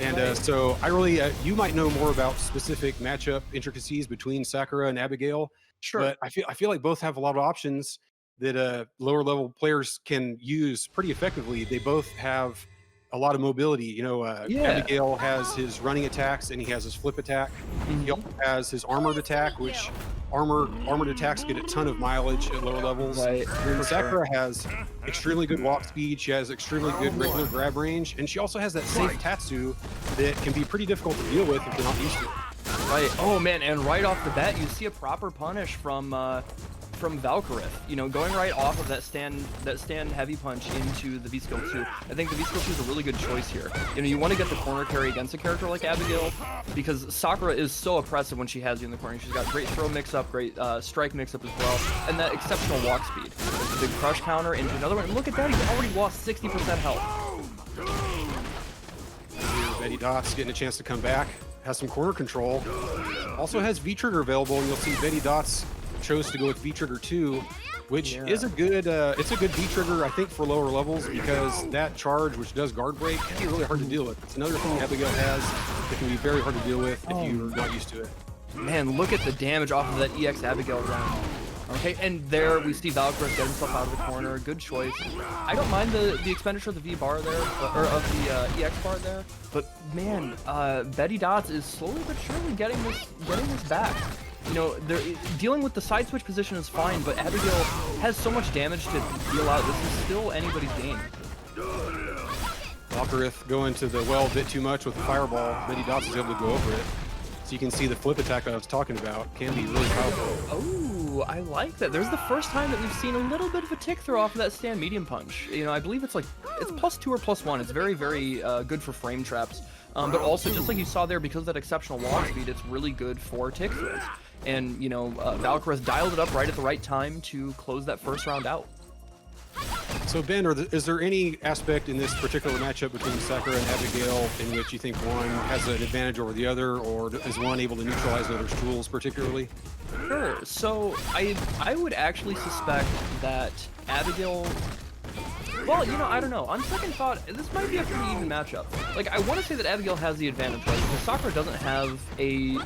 And so I really, you might know more about specific matchup intricacies between Sakura and Abigail, Sure. but I feel like both have a lot of options that lower level players can use pretty effectively. They both have a lot of mobility. You know, Yeah. Abigail has his running attacks and he has his flip attack. He also has his armored attack, which armored attacks get a ton of mileage at lower levels. Right. And Sakura has extremely good walk speed. She has extremely good regular grab range, and she also has that safe Tatsu that can be pretty difficult to deal with if you're not used to it. Right. Oh man, and right off the bat, you see a proper punish from Valkyrie. You know, going right off of that stand heavy punch into the V skill 2. I think the V skill 2 is a really good choice here. You know, you want to get the corner carry against a character like Abigail because Sakura is so oppressive when she has you in the corner. She's got great throw mix up, great strike mix up as well, and that exceptional walk speed. There's a big crush counter into another one. And look at that, he's already lost 60% health. Betty Dots getting a chance to come back. Has some corner control. Also has V-Trigger available, and you'll see Betty Dots chose to go with V-Trigger 2, which is a good it's a good V-Trigger, I think, for lower levels, because that charge, which does guard break, can be really hard to deal with. It's another thing Abigail has that can be very hard to deal with if you're not used to it. Man, look at the damage off of that EX Abigail round. Okay, and there we see Valkyrie get himself out of the corner. Good choice. I don't mind the expenditure of the V bar there, or of the EX bar there, but man, Betty Dots is slowly but surely getting this back. You know, they're dealing with the side switch position is fine, but Abigail has so much damage to deal out. This is still anybody's game. Valkyrie going to the well a bit too much with the fireball. Betty Dots is able to go over it. So you can see the flip attack that I was talking about can be really powerful. Oh, I like that. There's the first time that we've seen a little bit of a tick throw off of that stand medium punch. You know, I believe it's +2 or +1. It's very, very good for frame traps. But also, just like you saw there, because of that exceptional walk speed, it's really good for tick throws. And, you know, Valkyrie dialed it up right at the right time to close that first round out. So Ben, is there any aspect in this particular matchup between Sakura and Abigail in which you think one has an advantage over the other, or is one able to neutralize the other's tools particularly? Sure. So I would actually suspect that Abigail. Well, you know, I don't know. On second thought, this might be a pretty even matchup. Like, I want to say that Abigail has the advantage, right? Because Sakura doesn't have an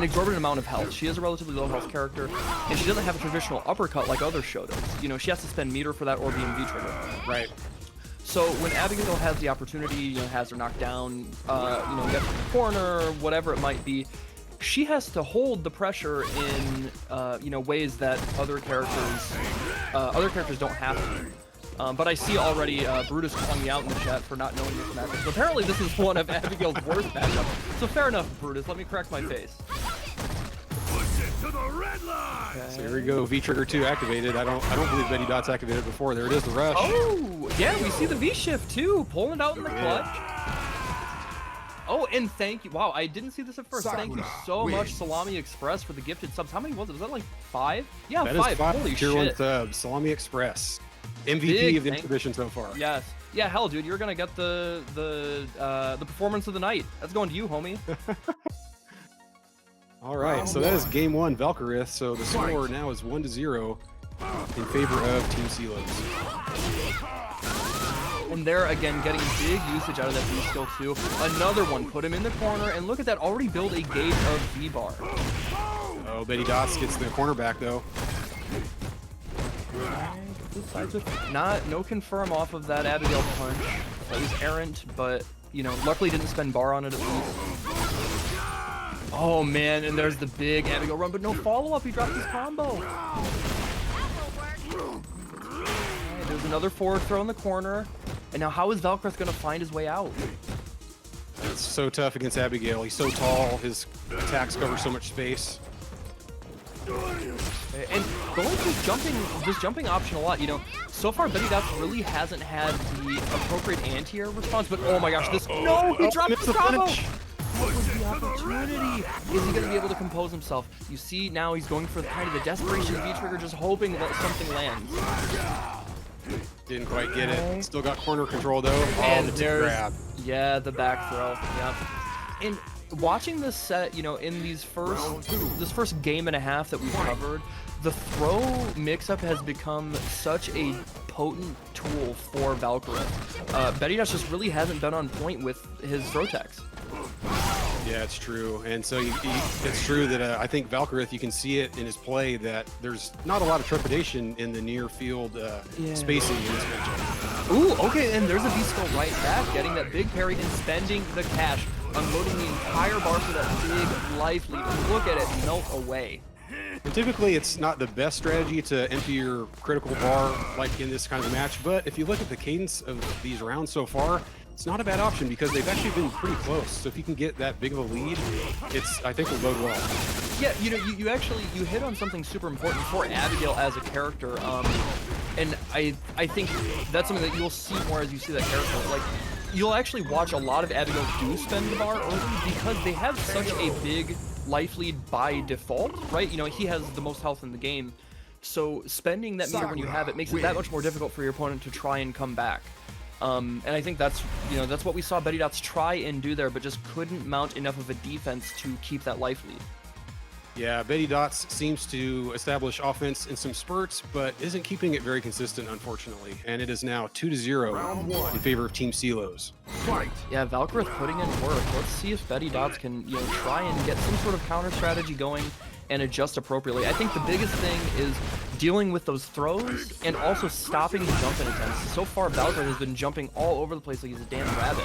exorbitant amount of health. She is a relatively low health character, and she doesn't have a traditional uppercut like other Shotos. You know, she has to spend meter for that or being V-trigger. Right. So when Abigail has the opportunity, you know, has her knocked down, you know, gets in the corner, whatever it might be, she has to hold the pressure in, you know, ways that other characters don't have to. But I see already Brutus calling me out in the chat for not knowing this matchup. So apparently this is one of Abigail's worst matchups. So fair enough, Brutus. Let me correct my face. Okay. So here we go. V-Trigger 2 activated. I don't believe Betty Dots activated before. There it is, the rush. Oh, yeah, we see the V-shift too, pulling it out in the clutch. Oh, and thank you. Wow, I didn't see this at first. Thank you so much, Salami Express, for the gifted subs. How many was it? Was that like 5? Yeah, that 5. Is 5. Holy Tier shit. 1 subs. Salami Express. MVP Big of the exhibition so far. Yes. Yeah, hell, dude, you're gonna get the performance of the night. That's going to you, homie. All right, so that is game 1, Valkyrie. So the score now is 1-0 in favor of Team Ceelows. And they're, again, getting big usage out of that V skill, too. Another one, put him in the corner, and look at that, already build a gauge of V-bar. Oh, Betty Dots gets the corner back, though. No confirm off of that Abigail punch. That was errant, but, you know, luckily didn't spend bar on it at least. Oh, man, and there's the big Abigail run, but no follow-up. He dropped his combo. Right, there's another forward throw in the corner. And now how is Valkyrie going to find his way out? It's so tough against Abigail. He's so tall. His attacks cover so much space. And going to this jumping option a lot, you know, so far Betty Dots really hasn't had the appropriate anti-air response, but oh my gosh, no, he dropped his combo! What was the opportunity? Is he going to be able to compose himself? You see, now he's going for kind of the desperation V-trigger, just hoping that something lands. Didn't quite get it. Still got corner control though. And the there's, grab. Yeah, the back throw. Yep. And watching this set, you know, in this first game and a half that we've covered, the throw mix-up has become such a potent tool for Valkyrie. Betty Dots just really hasn't been on point with his throw techs. Yeah, it's true. And so it's true that I think Valkyrie, you can see it in his play that there's not a lot of trepidation in the near field spacing in this matchup. Ooh, okay, and there's a V-Skull right back, getting that big parry and spending the cash, unloading the entire bar for that big life lead. Look at it melt away. And typically, it's not the best strategy to empty your critical bar like in this kind of match, but if you look at the cadence of these rounds so far, it's not a bad option because they've actually been pretty close. So if you can get that big of a lead, I think will bode well. Yeah, you know, you hit on something super important for Abigail as a character, and I think that's something that you'll see more as you see that character. Like, you'll actually watch a lot of Abigail do spend the bar early because they have such a big life lead by default, right? You know, he has the most health in the game, so spending that meter when you have it makes it that much more difficult for your opponent to try and come back. And I think that's what we saw Betty Dots try and do there, but just couldn't mount enough of a defense to keep that life lead. Yeah, Betty Dots seems to establish offense in some spurts, but isn't keeping it very consistent, unfortunately. And it is now 2-0 in favor of Team Ceelows. Yeah, Valkyrie putting in work. Let's see if Betty Dots can, try and get some sort of counter strategy going and adjust appropriately. I think the biggest thing is dealing with those throws and also stopping the jumping attempts. So far, Valkyrie has been jumping all over the place like he's a damn rabbit.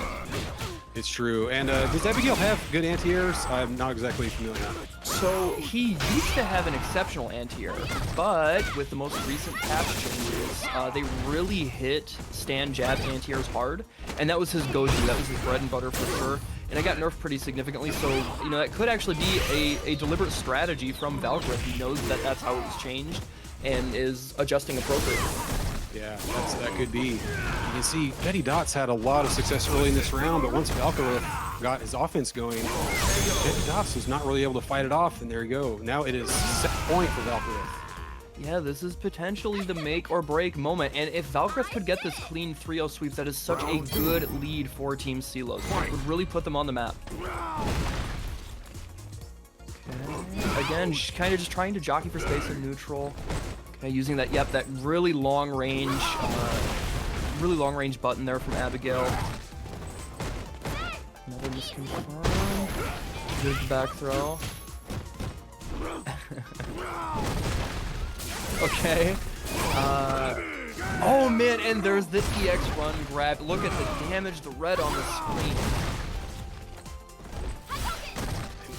It's true. And does Abigail have good anti-airs? I'm not exactly familiar. So he used to have an exceptional anti-air, but with the most recent patch changes, they really hit stand jab anti-airs hard, and that was his go-to. That was his bread and butter for sure. And it got nerfed pretty significantly, so that could actually be a deliberate strategy from Valkyrie. He knows that that's how it was changed and is adjusting appropriately. Yeah, that could be. You can see Betty Dots had a lot of success early in this round, but once Valkyrie got his offense going, Betty Dots was not really able to fight it off, and there you go. Now it is set point for Valkyrie. Yeah, this is potentially the make or break moment, and if Valkyrie could get this clean 3-0 sweep, that is such a good lead for Team Ceelows. It would really put them on the map. Okay. Again, kind of just trying to jockey for space in neutral. Okay, using that, that really long range button there from Abigail. Another misconfirm. Good back throw. Okay. Oh man, and there's the EX run grab. Look at the damage, the red on the screen.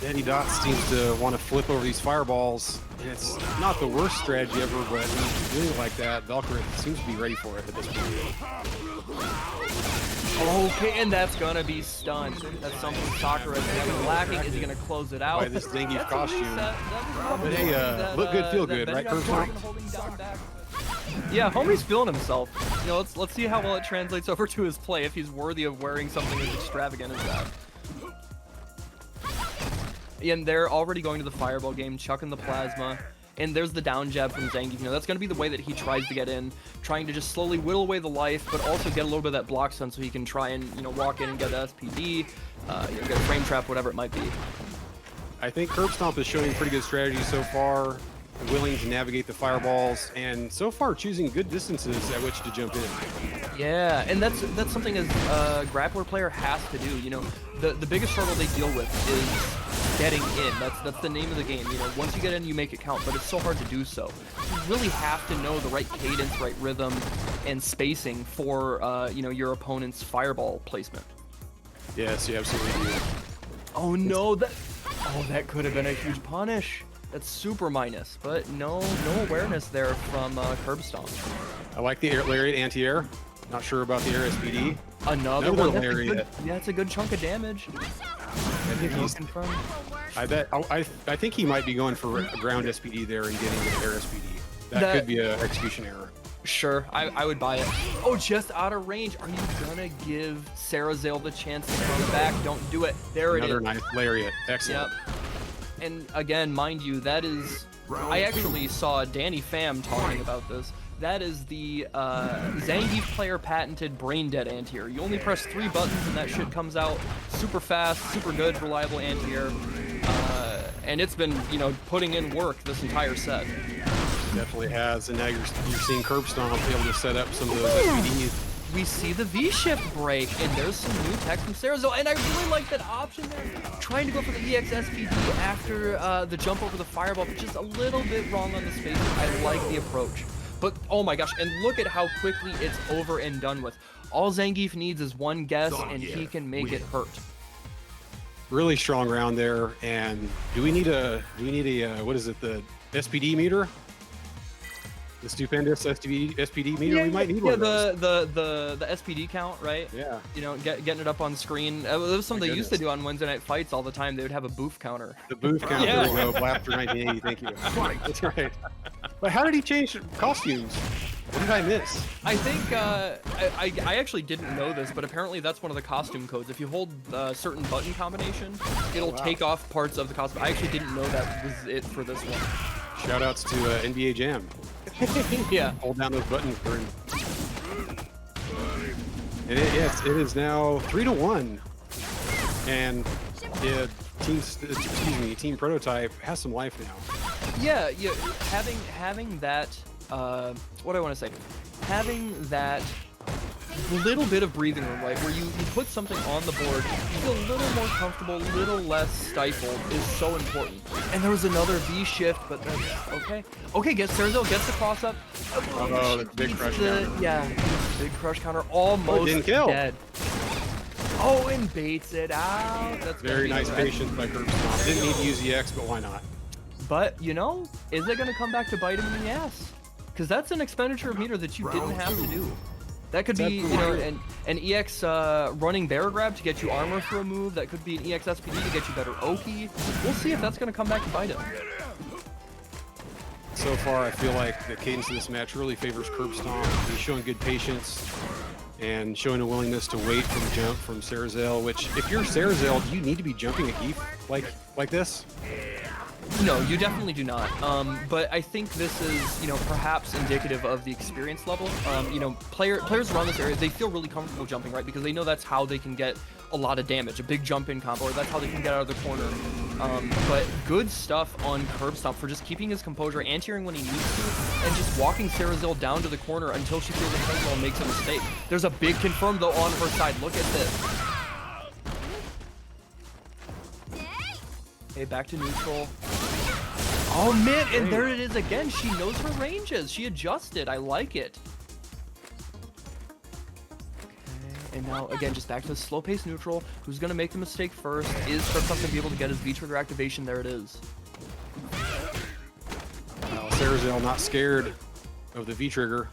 Betty Dots seems to want to flip over these fireballs, and it's not the worst strategy ever, but when you're doing it like that, Valkyrie seems to be ready for it at this point. Okay, and that's gonna be stunned. That's something Sakura is lacking. Is he gonna close it out? By this Zangief costume. But hey, look good, feel good, right, Curve? Yeah, homie's feeling himself. Let's see how well it translates over to his play, if he's worthy of wearing something as extravagant as that. And they're already going to the fireball game, chucking the plasma. And there's the down jab from Zangief. That's going to be the way that he tries to get in, trying to just slowly whittle away the life, but also get a little bit of that block stun so he can try and, walk in and get the SPD, get a frame trap, whatever it might be. I think Curb Stomp is showing pretty good strategy so far, willing to navigate the fireballs, and so far choosing good distances at which to jump in. Yeah, and that's something as a grappler player has to do. The biggest struggle they deal with is getting in. That's the name of the game. Once you get in, you make it count, but it's so hard to do so. You really have to know the right cadence, right rhythm, and spacing for your opponent's fireball placement. Yes, you absolutely do. Oh no, that could have been a huge punish. That's super minus, but no awareness there from Curb Stomp. I like the lariat anti-air. Not sure about the air SPD. Another one. Lariat. It's a good chunk of damage. I think I think he might be going for a ground SPD there and getting an air SPD. That could be an execution error. Sure, I would buy it. Oh, just out of range. Are you gonna give Sarah Zale the chance to come back? Don't do it. There it is. Another nice lariat. Excellent. Yep. And again, mind you, that is... I actually saw Danny Pham talking about this. That is the Zangief player patented brain dead anti-air. You only press 3 buttons and that shit comes out super fast, super good, reliable anti-air. And it's been, putting in work this entire set. Definitely has, and now you're seeing Curb Stomp able to set up some of those SPDs. We see the V-shift break, and there's some new tech from Ceelows, and I really like that option there. Trying to go for the EX SPD after the jump over the fireball, but just a little bit wrong on the spacing. I like the approach. But, oh my gosh, and look at how quickly it's over and done with. All Zangief needs is one guess, and he can make it hurt. Really strong round there, and do we need a what is it, the SPD meter? The stupendous SPD meter? We might need one of those. the SPD count, right? Yeah. You know, getting it up on screen. That was something they used to do on Wednesday Night Fights all the time. They would have a booth counter. The booth count, Yeah. there we go. Blaster 1980, thank you. That's right. But how did he change costumes? What did I miss? I think, I actually didn't know this, but apparently that's one of the costume codes. If you hold a certain button combination, it'll take off parts of the costume. I actually didn't know that was it for this one. Shoutouts to NBA Jam. Yeah. Hold down those buttons for him. And yes, it is now 3-1. And Team Prototype has some life now. Yeah, having that, what do I want to say? Having that little bit of breathing room, right, where you put something on the board, you feel a little more comfortable, a little less stifled, is so important. And there was another V shift, but that's okay. Okay, Ceelows gets the cross up. Oh, the big crush counter. Yeah, big crush counter, almost didn't kill. dead. Oh, and baits it out. That's Very nice patience by Curb Stomp. Didn't need to use EX, but why not? But, you know, is it going to come back to bite him in the ass? Because that's an expenditure of meter that you didn't have to do. That could be, you know, an EX running bear grab to get you armor for a move. That could be an EX SPD to get you better Oki. We'll see if that's going to come back to bite him. So far, I feel like the cadence of this match really favors Curb Stomp. He's showing good patience and showing a willingness to wait for the jump from Ceelows, which, if you're Ceelows, do you need to be jumping a Geef like this? No, you definitely do not. But I think this is, you know, perhaps indicative of the experience level. You know, players around this area, they feel really comfortable jumping, right? Because they know that's how they can get a lot of damage, a big jump in combo, or that's how they can get out of the corner. But good stuff on Curb Stomp for just keeping his composure, anti-airing when he needs to, and just walking Ceelows down to the corner until she feels uncomfortable and makes a mistake. There's a big confirm, though, on her side. Look at this. Okay, back to neutral. Oh man, and there it is again. She knows her ranges. She adjusted. I like it. Okay, and now again, just back to the slow pace neutral. Who's gonna make the mistake first? Is Curb gonna be able to get his V trigger activation? There it is. Ceelows not scared of the V trigger.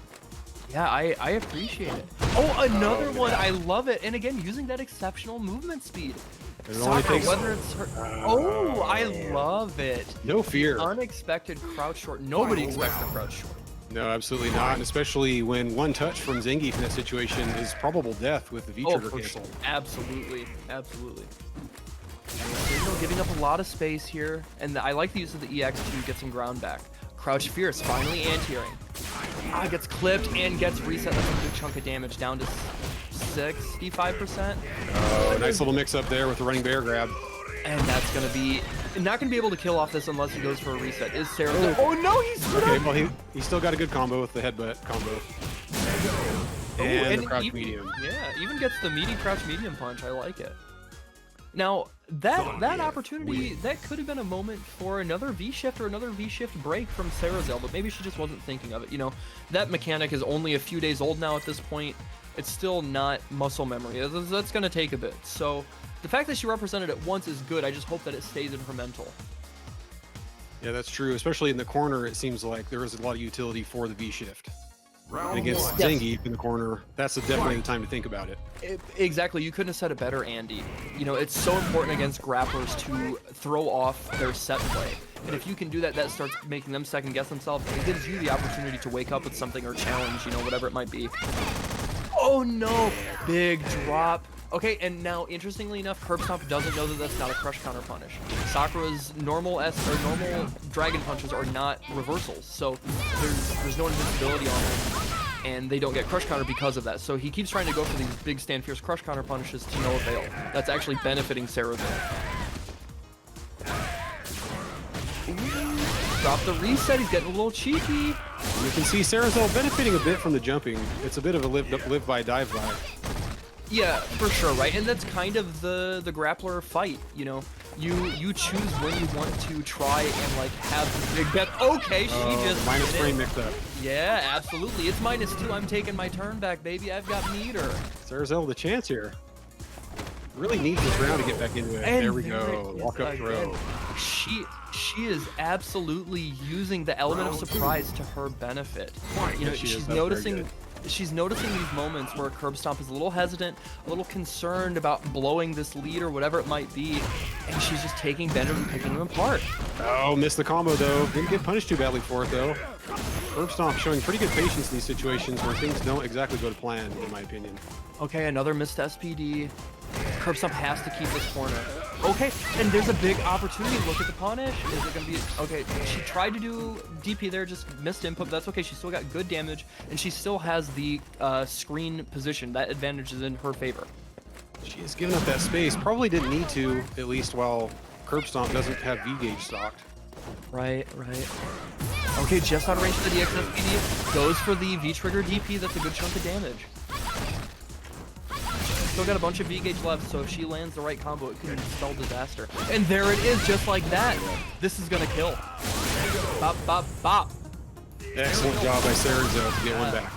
Yeah, I appreciate it. Oh, another one. I love it. And again, using that exceptional movement speed. Sakura, whether it's her. Oh, I love it. No fear. Unexpected crouch short. Nobody expects the crouch short. No, absolutely not. And especially when one touch from Zangief in that situation is probable death with the V-trigger cancel. Sure. Absolutely. Absolutely. Ceelows giving up a lot of space here. And I like the use of the EX to get some ground back. Crouch Fierce, finally anti-airing. Gets clipped and gets reset. That's a big chunk of damage, down to 65%. Oh, nice little mix up there with the running bear grab. And that's going to be not going to be able to kill off this unless he goes for a reset. Is Ceelows? Oh no, he's screwed up. Well, he still got a good combo with the headbutt combo. And the crouch medium. Yeah, even gets the meaty crouch medium punch. I like it. Now, that opportunity, that could have been a moment for another V-shift or another V-shift break from Ceelows, but maybe she just wasn't thinking of it. You know, that mechanic is only a few days old now at this point. It's still not muscle memory. That's going to take a bit. So the fact that she represented it once is good. I just hope that it stays in her mental. Yeah, that's true. Especially in the corner, it seems like there is a lot of utility for the V-shift. And against Zangief in the corner, that's definitely the time to think about it. Exactly. You couldn't have said it better, Andy. You know, it's so important against grapplers to throw off their set play. And if you can do that, that starts making them second guess themselves. It gives you the opportunity to wake up with something or challenge, you know, whatever it might be. Oh no! Big drop. Okay, and now, interestingly enough, Curb Stomp doesn't know that that's not a crush counter punish. Sakura's normal dragon punches are not reversals, so there's no invincibility on them, and they don't get crush counter because of that. So he keeps trying to go for these big stand fierce crush counter punishes to no avail. That's actually benefiting Ceelows. drop the reset. He's getting a little cheeky. You can see Ceelows benefiting a bit from the jumping. It's a bit of a live by, dive by. Yeah, for sure, right? And that's kind of the grappler fight, you know? You choose when you want to try and like have the big bet. Okay, she just minus frame mixed up. Yeah, absolutely. It's -2. I'm taking my turn back, baby. I've got meter. Ceelows the chance here. Really needs this round to get back into it. And there we go. Walk up throw. She is absolutely using the element of surprise to her benefit. You know, she's noticing these moments where Curb Stomp is a little hesitant, a little concerned about blowing this lead or whatever it might be, and she's just taking Bender and picking him apart. Oh, missed the combo though. Didn't get punished too badly for it though. Curb Stomp showing pretty good patience in these situations where things don't exactly go to plan, in my opinion. Okay, another missed SPD. Curb Stomp has to keep this corner. Okay, and there's a big opportunity. Look at the punish. Is it going to be... Okay, she tried to do DP there, just missed input. But that's okay. She still got good damage, and she still has the screen position. That advantage is in her favor. She has given up that space. Probably didn't need to, at least while Curb Stomp doesn't have V-Gauge stocked. Right. Okay, just out of range for the DXSPD. Goes for the V-Trigger DP. That's a good chunk of damage. Still got a bunch of V-Gauge left, so if she lands the right combo, it could spell disaster. And there it is, just like that. This is gonna kill. Bop, bop, bop. Excellent job by Ceelows to get one back.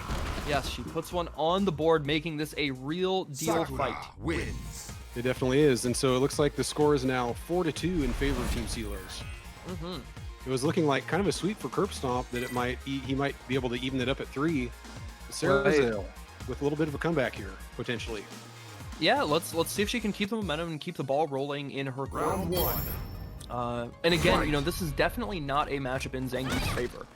Yes, she puts one on the board, making this a real deal fight. Wins. It definitely is, and so it looks like the score is now 4-2 in favor of Team Ceelows. It was looking like kind of a sweep for Curb Stomp that he might be able to even it up at 3. Ceelows with a little bit of a comeback here, potentially. Yeah, let's see if she can keep the momentum and keep the ball rolling in her court. Round 1. And again, you know, this is definitely not a matchup in Zangief's favor.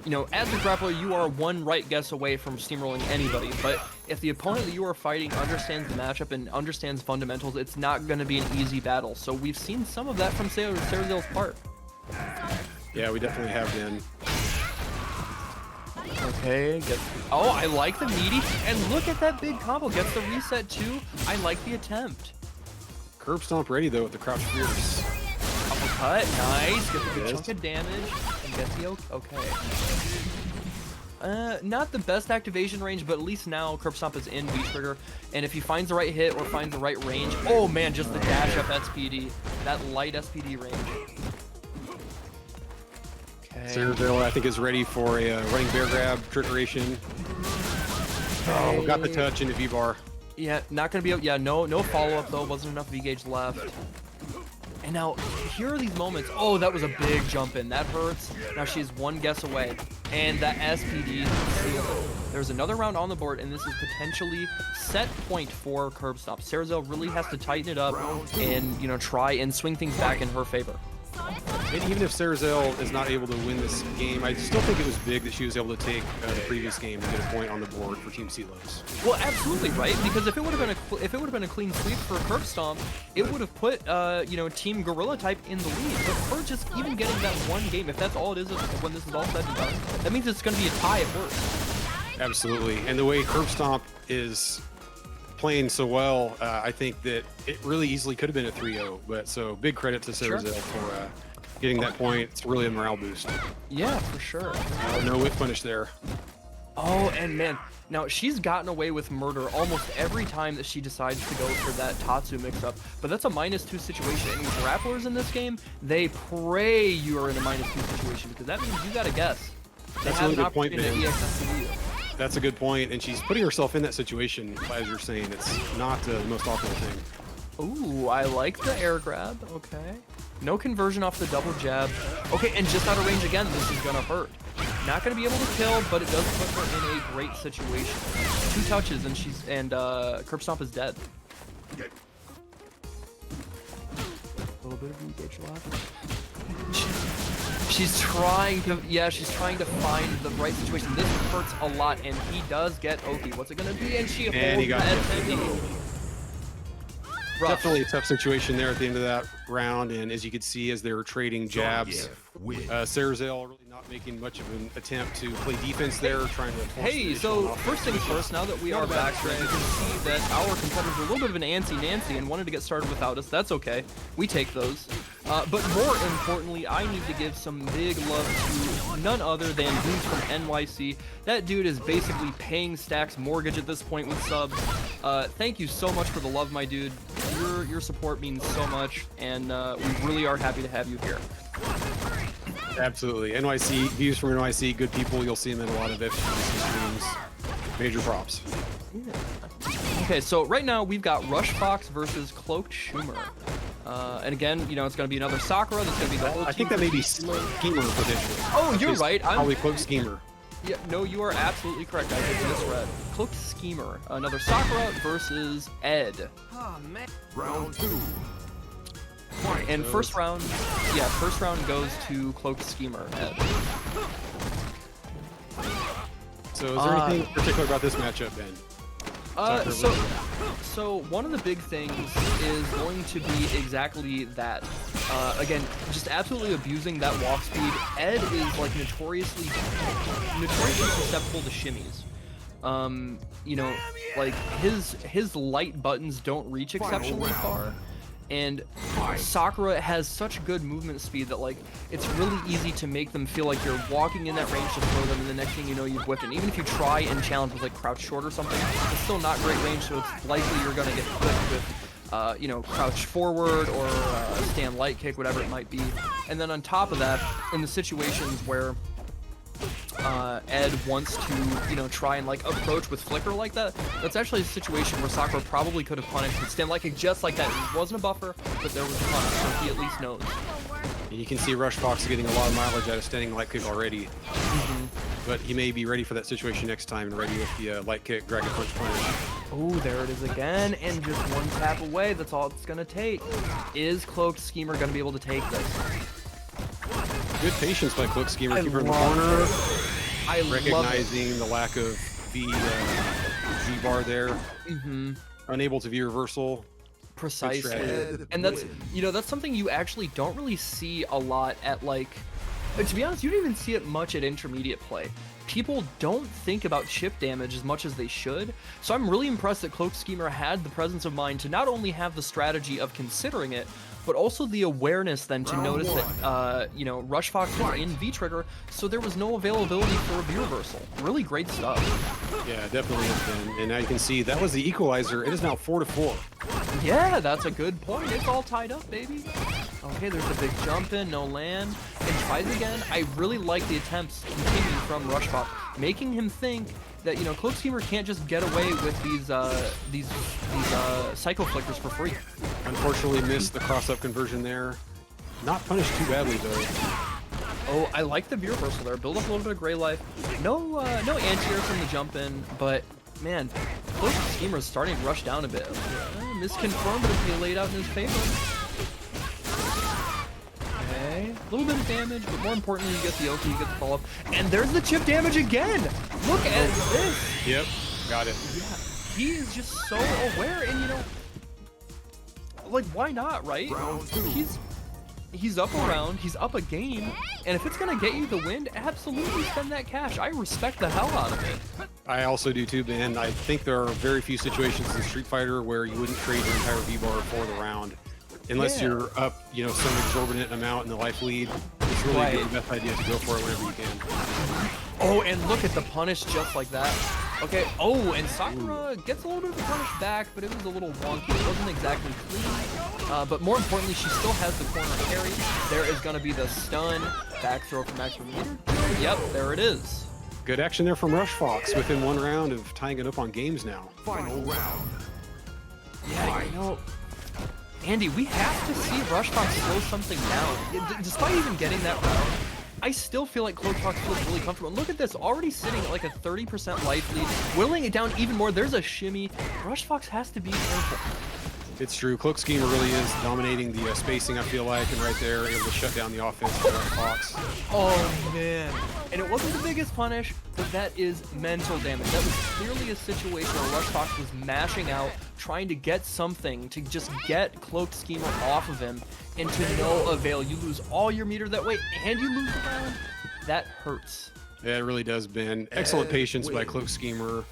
You know, as a grappler, you are one right guess away from steamrolling anybody, but if the opponent that you are fighting understands the matchup and understands fundamentals, it's not going to be an easy battle. So we've seen some of that from Ceelows' part. Yeah, we definitely have been. Okay, oh, I like the meaty, and look at that big combo. Gets the reset too. I like the attempt. Curb Stomp ready though with the crouch fierce. Uppercut, nice. Gets a good chunk of damage, and gets the okay. Not the best activation range, but at least now Curb Stomp is in V-Trigger, and if he finds the right hit or finds the right range, oh man, just the dash up SPD, that light SPD range. Ceelows, I think, is ready for a running bear grab, trickeration. Oh, got the touch into V-bar. Yeah, not gonna be able, yeah, no follow-up though, wasn't enough V-Gauge left. And now, here are these moments. Oh, that was a big jump in, that hurts. Now she's one guess away. And that SPD, there's another round on the board, and this is potentially set point for Curb Stomp. Ceelows really has to tighten it up and, you know, try and swing things back in her favor. And even if Ceelows is not able to win this game, I still think it was big that she was able to take the previous game to get a point on the board for Team Ceelows. Well, absolutely, right? Because if it would have been a clean sweep for Curb Stomp, it would have put you know, Team GorillA-Type in the lead. But her just even getting that one game, if that's all it is when this is all said and done, that means it's going to be a tie at worst. Absolutely, and the way Curb Stomp is playing so well, I think that it really easily could have been a 3-0. But so big credit to Ceelows for getting that point. It's really a morale boost. Yeah, for sure. No whiff punish there. Oh, and man, now she's gotten away with murder almost every time that she decides to go for that Tatsu mix-up, but that's a -2 situation, and grapplers in this game, they pray you are in a -2 situation, because that means you gotta guess. That's a really good point, man. EXSPD. That's a good point, and she's putting herself in that situation, as you're saying. It's not the most optimal thing. Ooh, I like the air grab, okay. No conversion off the double jab. Okay, and just out of range again, this is gonna hurt. Not gonna be able to kill, but it does put her in a great situation. 2 touches and Curb Stomp is dead. A little bit of V-Gauge left. She's trying to find the right situation. This hurts a lot, and he does get Oki. What's it gonna be? And she holds the SPD. rough. Definitely a tough situation there at the end of that round, and as you could see, as they were trading jabs, SakurAvengers really not making much of an attempt to play defense there, trying to force Hey, the so additional first things first, now that we are back, you can see that our competitors are a little bit of an antsy-nancy and wanted to get started without us. That's okay. We take those. But more importantly, I need to give some big love to none other than dude from NYC. That dude is basically paying Stack's mortgage at this point with subs. Thank you so much for the love, my dude. Your support means so much, and we really are happy to have you here. Absolutely. NYC, views from NYC, good people. You'll see them in a lot of FGC streams. Major props. Yeah. Okay, so right now we've got Rushfox versus Cloaked Schumer. And again, you know, it's going to be another Sakura. That's going to be the whole I think that may be Schemer potentially. Oh, you're right. I'm probably Cloak Schemer. Yeah, no, you are absolutely correct. I just misread. Cloaked Schemer. Another Sakura versus Ed. Oh, man. Round 2. And first round goes to Cloaked Schemer, Ed. So is there anything particular about this matchup, Ben? So one of the big things is going to be exactly that. Again, just absolutely abusing that walk speed. Ed is like notoriously susceptible to shimmies. You know, like his light buttons don't reach exceptionally far. And Sakura has such good movement speed that like it's really easy to make them feel like you're walking in that range to throw them, and the next thing you know you've whipped it. Even if you try and challenge with like crouch short or something, it's still not great range, so it's likely you're gonna get clipped with you know, crouch forward or stand light kick, whatever it might be. And then on top of that, in the situations where Ed wants to, you know, try and like approach with flicker like that, that's actually a situation where Sakura probably could have punished with stand light kick just like that. It wasn't a buffer, but there was a punish, so he at least knows. And you can see Rushfox getting a lot of mileage out of standing light kick already. But he may be ready for that situation next time and ready with the light kick, dragon punch punish. Oh, there it is again, and just one tap away. That's all it's gonna take. Is Cloaked Schemer gonna be able to take this? Good patience by Cloak Schemer. Keep her in the love corner. I Recognizing the lack of V bar there. Unable to view reversal. Precisely. And that's, you know, that's something you actually don't really see a lot at like, to be honest, you don't even see it much at intermediate play. People don't think about chip damage as much as they should, so I'm really impressed that Cloaked Schemer had the presence of mind to not only have the strategy of considering it, but also the awareness then to notice that, you know, Rushfox was in V-Trigger, so there was no availability for a V-Reversal. Really great stuff. Yeah, definitely has been. And now you can see that was the equalizer. It is now 4-4. Yeah, that's a good point. It's all tied up, baby. Okay, there's a big jump in, no land, and tries again. I really like the attempts continuing from Rushfox, making him think that, you know, Cloak Schemer can't just get away with these Psycho Flickers for free. Unfortunately missed the cross-up conversion there. Not punished too badly though. Oh, I like the V-Reversal there. Build up a little bit of Gray Life. No anti-air from the jump in, but man, Cloak Schemer's starting to rush down a bit. Misconfirmed, but it's being laid out in his favor. Okay, a little bit of damage, but more importantly, you get the Oki, you get the follow-up. And there's the chip damage again! Look at this! Yep, got it. Yeah, he is just so aware, and you know, like, why not, right? He's up a round, he's up a game, and if it's gonna get you the win, absolutely spend that cash. I respect the hell out of it. I also do too, Ben. I think there are very few situations in Street Fighter where you wouldn't trade your entire V-bar for the round. Unless you're up, you know, some exorbitant amount in the life lead. It's really the best idea to go for it whenever you can. Oh, and look at the punish just like that. Okay, oh, and Sakura gets a little bit of a punish back, but it was a little wonky. It wasn't exactly clean. But more importantly, she still has the corner carry. There is going to be the stun. Back throw from maximum meter. Yep, there it is. Good action there from Rushfox within one round of tying it up on games now. Final round. Yeah, you know, Andy, we have to see Rushfox slow something down. Despite even getting that round, I still feel like Cloakfox feels really comfortable. And look at this, already sitting at like a 30% life lead, whittling it down even more. There's a shimmy. Rushfox has to be careful. It's true. Cloak Schemer really is dominating the spacing, I feel like, and right there, able to shut down the offense for Fox. Oh, man. And it wasn't the biggest punish, but that is mental damage. That was clearly a situation where Rush Fox was mashing out, trying to get something to just get Cloak Schemer off of him, and to no avail. You lose all your meter that way, and you lose the round. That hurts. Yeah, it really does, Ben. Excellent patience by Cloak Schemer.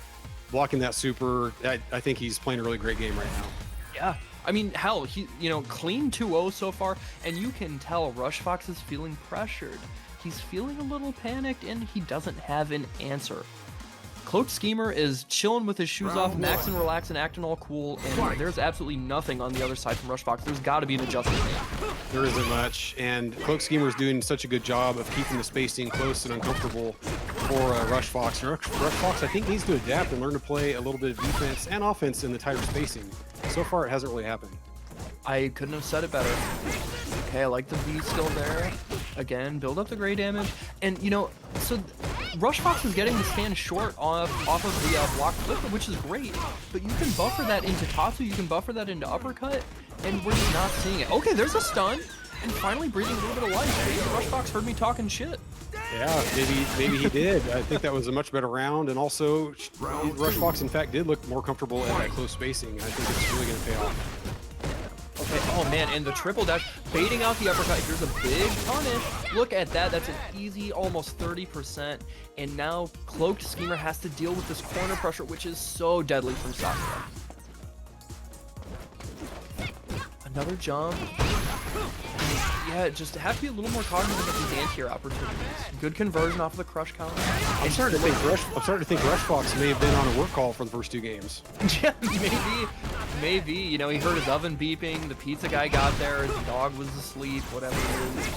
Blocking that super. I think he's playing a really great game right now. Yeah, I mean, hell, he, clean 2-0 so far, and you can tell Rush Fox is feeling pressured. He's feeling a little panicked, and he doesn't have an answer. Cloak Schemer is chilling with his shoes off, maxing, relaxing, acting all cool, and there's absolutely nothing on the other side from Rush Fox. There's got to be an adjustment. There isn't much, and Cloak Schemer is doing such a good job of keeping the spacing close and uncomfortable for Rush Fox. Rush Fox, I think, needs to adapt and learn to play a little bit of defense and offense in the tighter spacing. So far, it hasn't really happened. I couldn't have said it better. Okay, I like the V skill there. Again, build up the gray damage. And, so Rush Fox is getting the stand short off of the block flipper, which is great. But you can buffer that into Tatsu, you can buffer that into uppercut, and we're just not seeing it. Okay, there's a stun, and finally breathing a little bit of life. Maybe Rush Fox heard me talking shit. Yeah, maybe he did. I think that was a much better round, and also Rush Fox, in fact, did look more comfortable at that close spacing. I think it's really going to pay off. Okay, oh man, and the triple dash, baiting out the uppercut. Here's a big punish. Look at that, that's an easy almost 30%. And now Cloaked Schemer has to deal with this corner pressure, which is so deadly from Sakura. Another jump. Yeah, just have to be a little more cognizant of these anti-air opportunities. Good conversion off of the crush counter. I'm starting to think Rush Fox may have been on a work call for the first two games. Yeah, maybe. He heard his oven beeping, the pizza guy got there, his dog was asleep, whatever it is.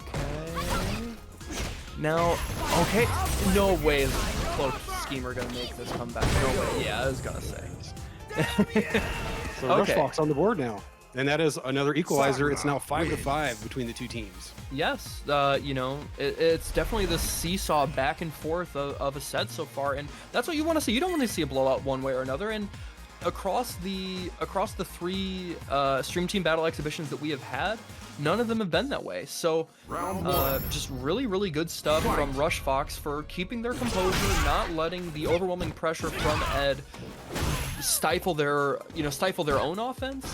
Okay. Now, okay, no way is Cloak Schemer gonna make this comeback. No way. Yeah, I was gonna say. So Rush Fox on the board now. And that is another equalizer. It's now 5-5 between the two teams. Yes, it's definitely the seesaw back and forth of a set so far, and that's what you want to see. You don't want to see a blowout one way or another. And across the three Stream Team Battle exhibitions that we have had, none of them have been that way. So just really, really good stuff from Rush Fox for keeping their composure, not letting the overwhelming pressure from Ed stifle their own offense,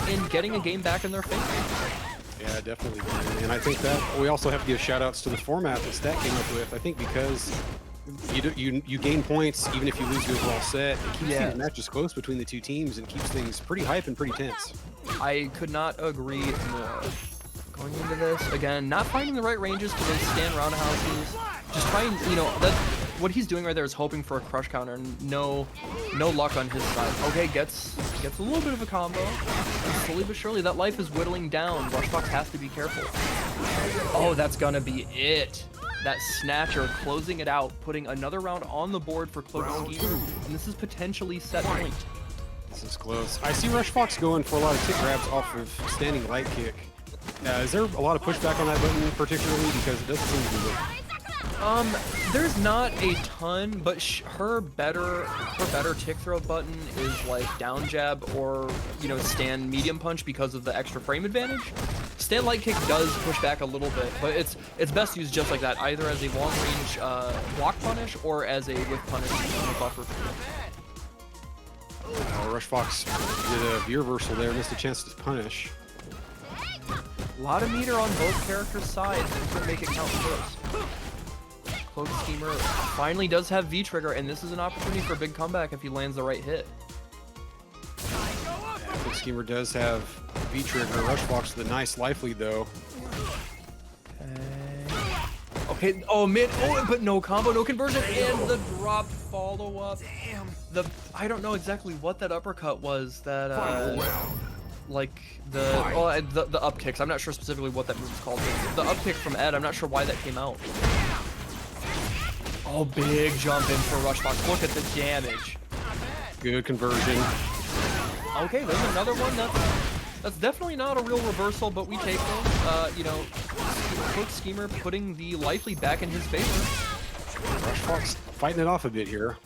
and getting a game back in their favor. Yeah, definitely. And I think that we also have to give shout outs to the format that Stat came up with. I think because you gain points even if you lose the overall set, it keeps these matches close between the two teams and keeps things pretty hype and pretty tense. I could not agree more. Going into this, again, not finding the right ranges for those stand roundhouses. Just trying, that's what he's doing right there is hoping for a crush counter, and no luck on his side. Okay, gets a little bit of a combo. And slowly but surely, that life is whittling down. Rush Fox has to be careful. Oh, that's gonna be it. That snatcher closing it out, putting another round on the board for Cloak Schemer, and this is potentially set point. This is close. I see Rush Fox going for a lot of tick grabs off of standing light kick. Is there a lot of pushback on that button particularly, because it doesn't seem to be working? There's not a ton, but her better tick throw button is like down jab or stand medium punch because of the extra frame advantage. Stand light kick does push back a little bit, but it's best used just like that, either as a long range block punish or as a whiff punish on a buffer. Rush Fox did a V reversal there, missed a chance to punish. A lot of meter on both characters' sides, and can make it count first. Cloak Schemer finally does have V-Trigger, and this is an opportunity for a big comeback if he lands the right hit. Cloak Schemer does have V-Trigger. Rush Fox with a nice life lead, though. Okay, oh, but no combo, no conversion, and the dropped follow-up. Damn. I don't know exactly what that uppercut was, that, like, the up kicks. I'm not sure specifically what that move is called. The up kick from Ed, I'm not sure why that came out. Oh, big jump in for Rush Fox. Look at the damage. Good conversion. Okay, there's another one. That's definitely not a real reversal, but we take them. Cloak Schemer putting the life lead back in his favor. Rush Fox fighting it off a bit here.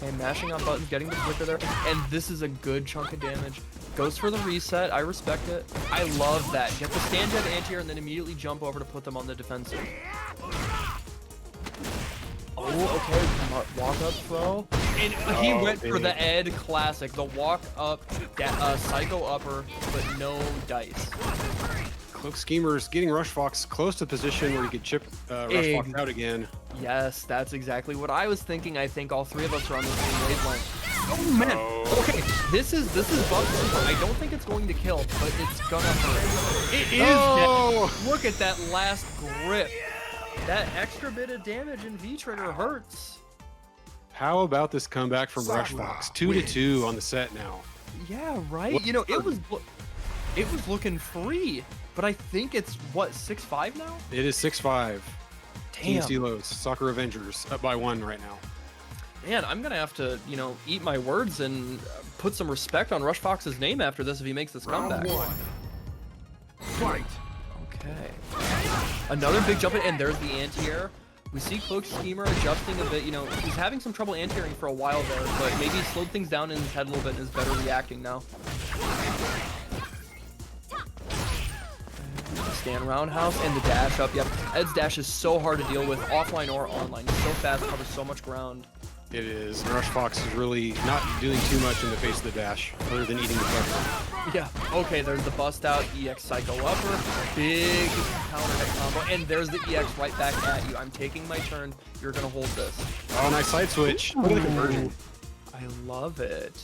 Okay, mashing on buttons, getting the flicker there, and this is a good chunk of damage. Goes for the reset. I respect it. I love that. Get the stand jab anti-air and then immediately jump over to put them on the defensive. Oh, okay. Walk up throw. And he went for the Ed classic. The walk up psycho upper, but no dice. Cloak Schemer's getting Rush Fox close to the position where he could chip Rush Fox out again. Yes, that's exactly what I was thinking. I think all three of us are on the same wavelength. Oh man. Okay, this is buff super. I don't think it's going to kill, but it's gonna hurt. It is dead. Look at that last grip. That extra bit of damage in V-Trigger hurts. How about this comeback from Rush Fox? 2-2 on the set now. Yeah, right. You know, it was looking free, but I think it's what, 6-5 now? It is 6-5. Team Damn. Ceelows, SakurAvengers up by 1 right now. Man, I'm gonna have to, eat my words and put some respect on Rush Fox's name after this if he makes this comeback. Fight. Okay. Another big jump in, and there's the anti-air. We see Cloak Schemer adjusting a bit. He's having some trouble anti-airing for a while there, but maybe he slowed things down in his head a little bit and is better reacting now. Stand roundhouse and the dash up. Yep, Ed's dash is so hard to deal with, offline or online. He's so fast, covers so much ground. It is. Rush Fox is really not doing too much in the face of the dash, other than eating the pressure. Yeah. Okay, there's the bust out EX Psycho upper, big counter hit combo, and there's the EX right back at you. I'm taking my turn. You're gonna hold this. Oh, nice side switch. Look at the conversion. I love it.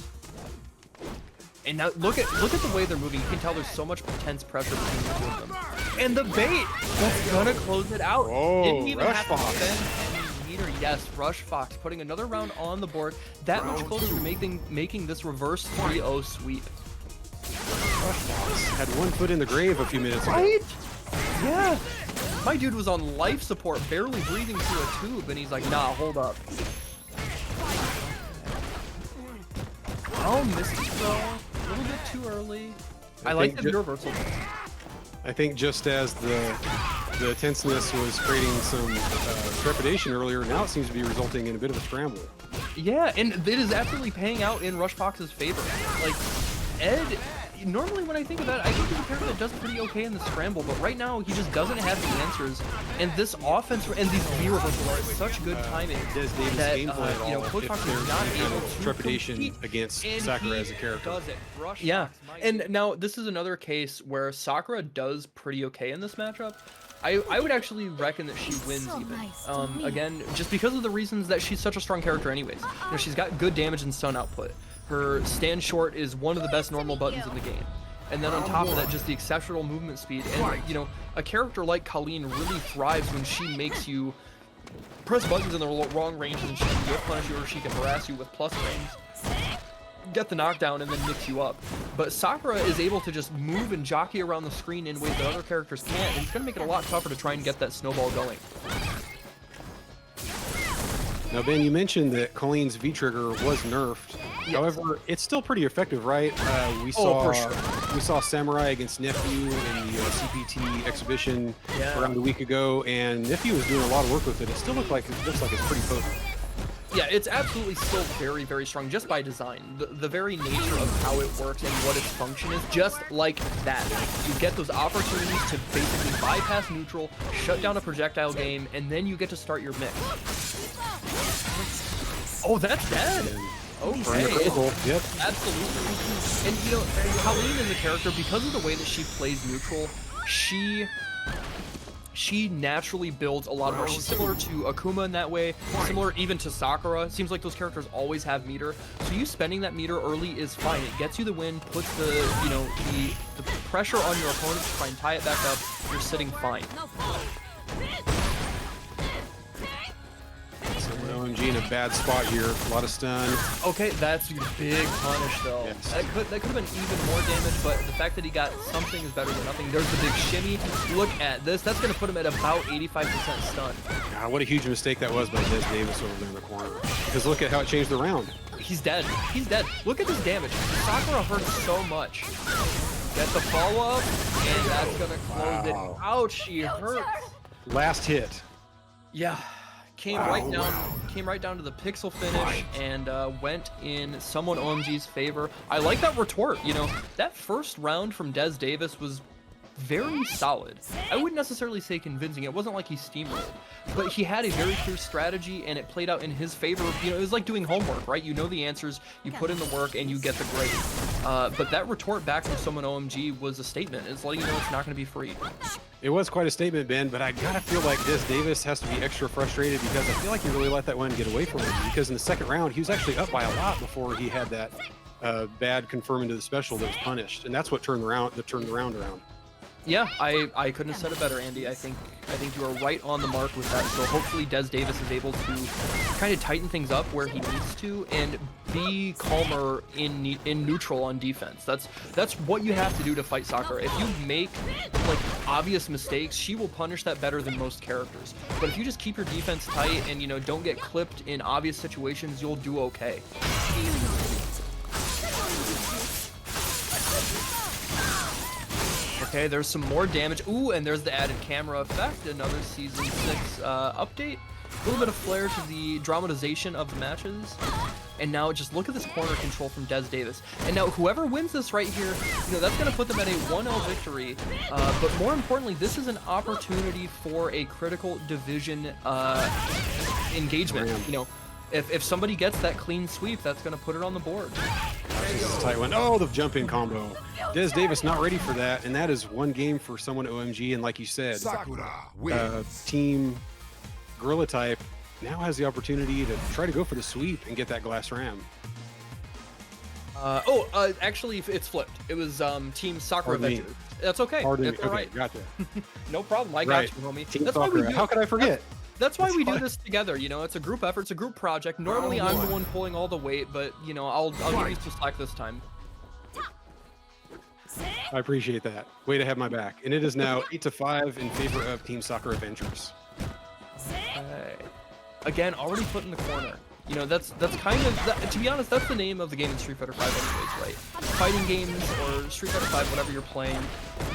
And now look at the way they're moving. You can tell there's so much intense pressure between the two of them. And the bait that's gonna close it out. Oh, Didn't even Rush have to Fox. spend any meter. Yes, Rush Fox putting another round on the board. That much closer to making this reverse 3-0 sweep. Rush Fox had 1 foot in the grave a few minutes ago. Right? Yeah. My dude was on life support, barely breathing through a tube, and he's like, nah, hold up. Oh, Misty throw. A little bit too early. I like the reversal. I think just as the tenseness was creating some trepidation earlier, now it seems to be resulting in a bit of a scramble. Yeah, and it is absolutely paying out in Rush Fox's favor. Like, Ed, normally when I think about it, I think he's a character that does pretty okay in the scramble, but right now he just doesn't have the answers. And this offense and these V reversals are such good timing Does Davis that gameplay at all Coach if Fox there's is not any kind able of to trepidation compete, against and Sakura he as a character? does it. Yeah, and now this is another case where Sakura does pretty okay in this matchup. I would actually reckon that she wins even. Again, just because of the reasons that she's such a strong character anyways. She's got good damage and stun output. Her stand short is one of the best normal buttons in the game. And then on top of that, just the exceptional movement speed. And, a character like Colleen really thrives when she makes you press buttons in the wrong ranges and she can whip punish you or she can harass you with plus frames, get the knockdown, and then mix you up. But Sakura is able to just move and jockey around the screen in ways that other characters can't, and it's going to make it a lot tougher to try and get that snowball going. Now, Ben, you mentioned that Colleen's V-Trigger was nerfed. Yes. However, it's still pretty effective, right? We saw for sure. we saw Samurai against Nephew in the CPT exhibition around a week ago, and Nephew was doing a lot of work with it. It still looks like it's pretty potent. Yeah, it's absolutely still very, very strong just by design. The very nature of how it works and what its function is, just like that. You get those opportunities to basically bypass neutral, shut down a projectile game, and then you get to start your mix. Oh, that's dead! Okay. Yep. Absolutely. And Colleen is a character, because of the way that she plays neutral, she naturally builds a lot of her. She's similar to Akuma in that way, similar even to Sakura. Seems like those characters always have meter. So you spending that meter early is fine. It gets you the win, puts the the pressure on your opponent to try and tie it back up. You're sitting fine. OMG in a bad spot here. A lot of stun. Okay, that's a big punish though. Yes. That could have been even more damage, but the fact that he got something is better than nothing. There's the big shimmy. Look at this. That's gonna put him at about 85% stun. God, what a huge mistake that was by Des Davis over there in the corner. Because look at how it changed the round. He's dead. He's dead. Look at this damage. Sakura hurts so much. Get the follow-up, and that's gonna close it. Ouch, she hurts. Last hit. Yeah. came right down to the pixel finish and went in someone OMG's favor. I like that retort. You know, that first round from Des Davis was very solid. I wouldn't necessarily say convincing. It wasn't like he steamrolled, but he had a very clear strategy and it played out in his favor. You know, it was like doing homework, right? You know the answers, you put in the work, and you get the grade. But that retort back from someone OMG was a statement. It's letting you know it's not going to be free. It was quite a statement, Ben, but I gotta feel like Des Davis has to be extra frustrated because I feel like he really let that one get away from him. Because in the second round, he was actually up by a lot before he had that bad confirm into the special that was punished, and that's what turned the round around. Yeah, I couldn't have said it better, Andy. I think you are right on the mark with that. So hopefully Des Davis is able to kind of tighten things up where he needs to and be calmer in neutral on defense. That's what you have to do to fight Sakura. If you make like obvious mistakes, she will punish that better than most characters. But if you just keep your defense tight and, you know, don't get clipped in obvious situations, you'll do okay. Okay, there's some more damage. Ooh, and there's the added camera effect. Another Season 6 update. A little bit of flair to the dramatization of the matches. And now just look at this corner control from Des Davis. And now whoever wins this right here, you know, that's going to put them at a 1-0 victory. But more importantly, this is an opportunity for a critical division engagement. You know, if somebody gets that clean sweep, that's going to put it on the board. This is a tight one. Oh, the jump-in combo. Des Davis not ready for that, and that is one game for someone OMG. And like you said, Sakura wins. Team GorillA-Type now has the opportunity to try to go for the sweep and get that glass ram. Actually, it's flipped. It was Team SakurAvengers. Me. That's okay. Pardon That's me. all Okay, right. gotcha. No problem. I got Right. you, homie. Team That's why we Sakura. do. How could I forget? That's why we do this together. You know, it's a group effort. It's a group project. Normally, I'm the one pulling all the weight, but you know, I'll give you some slack this time. I appreciate that. Way to have my back. And it is now 8-5 in favor of Team SakurAvengers. Okay. Again, already put in the corner. You know, that's kind of, to be honest, that's the name of the game in Street Fighter V anyways, right? Fighting games or Street Fighter V, whatever you're playing,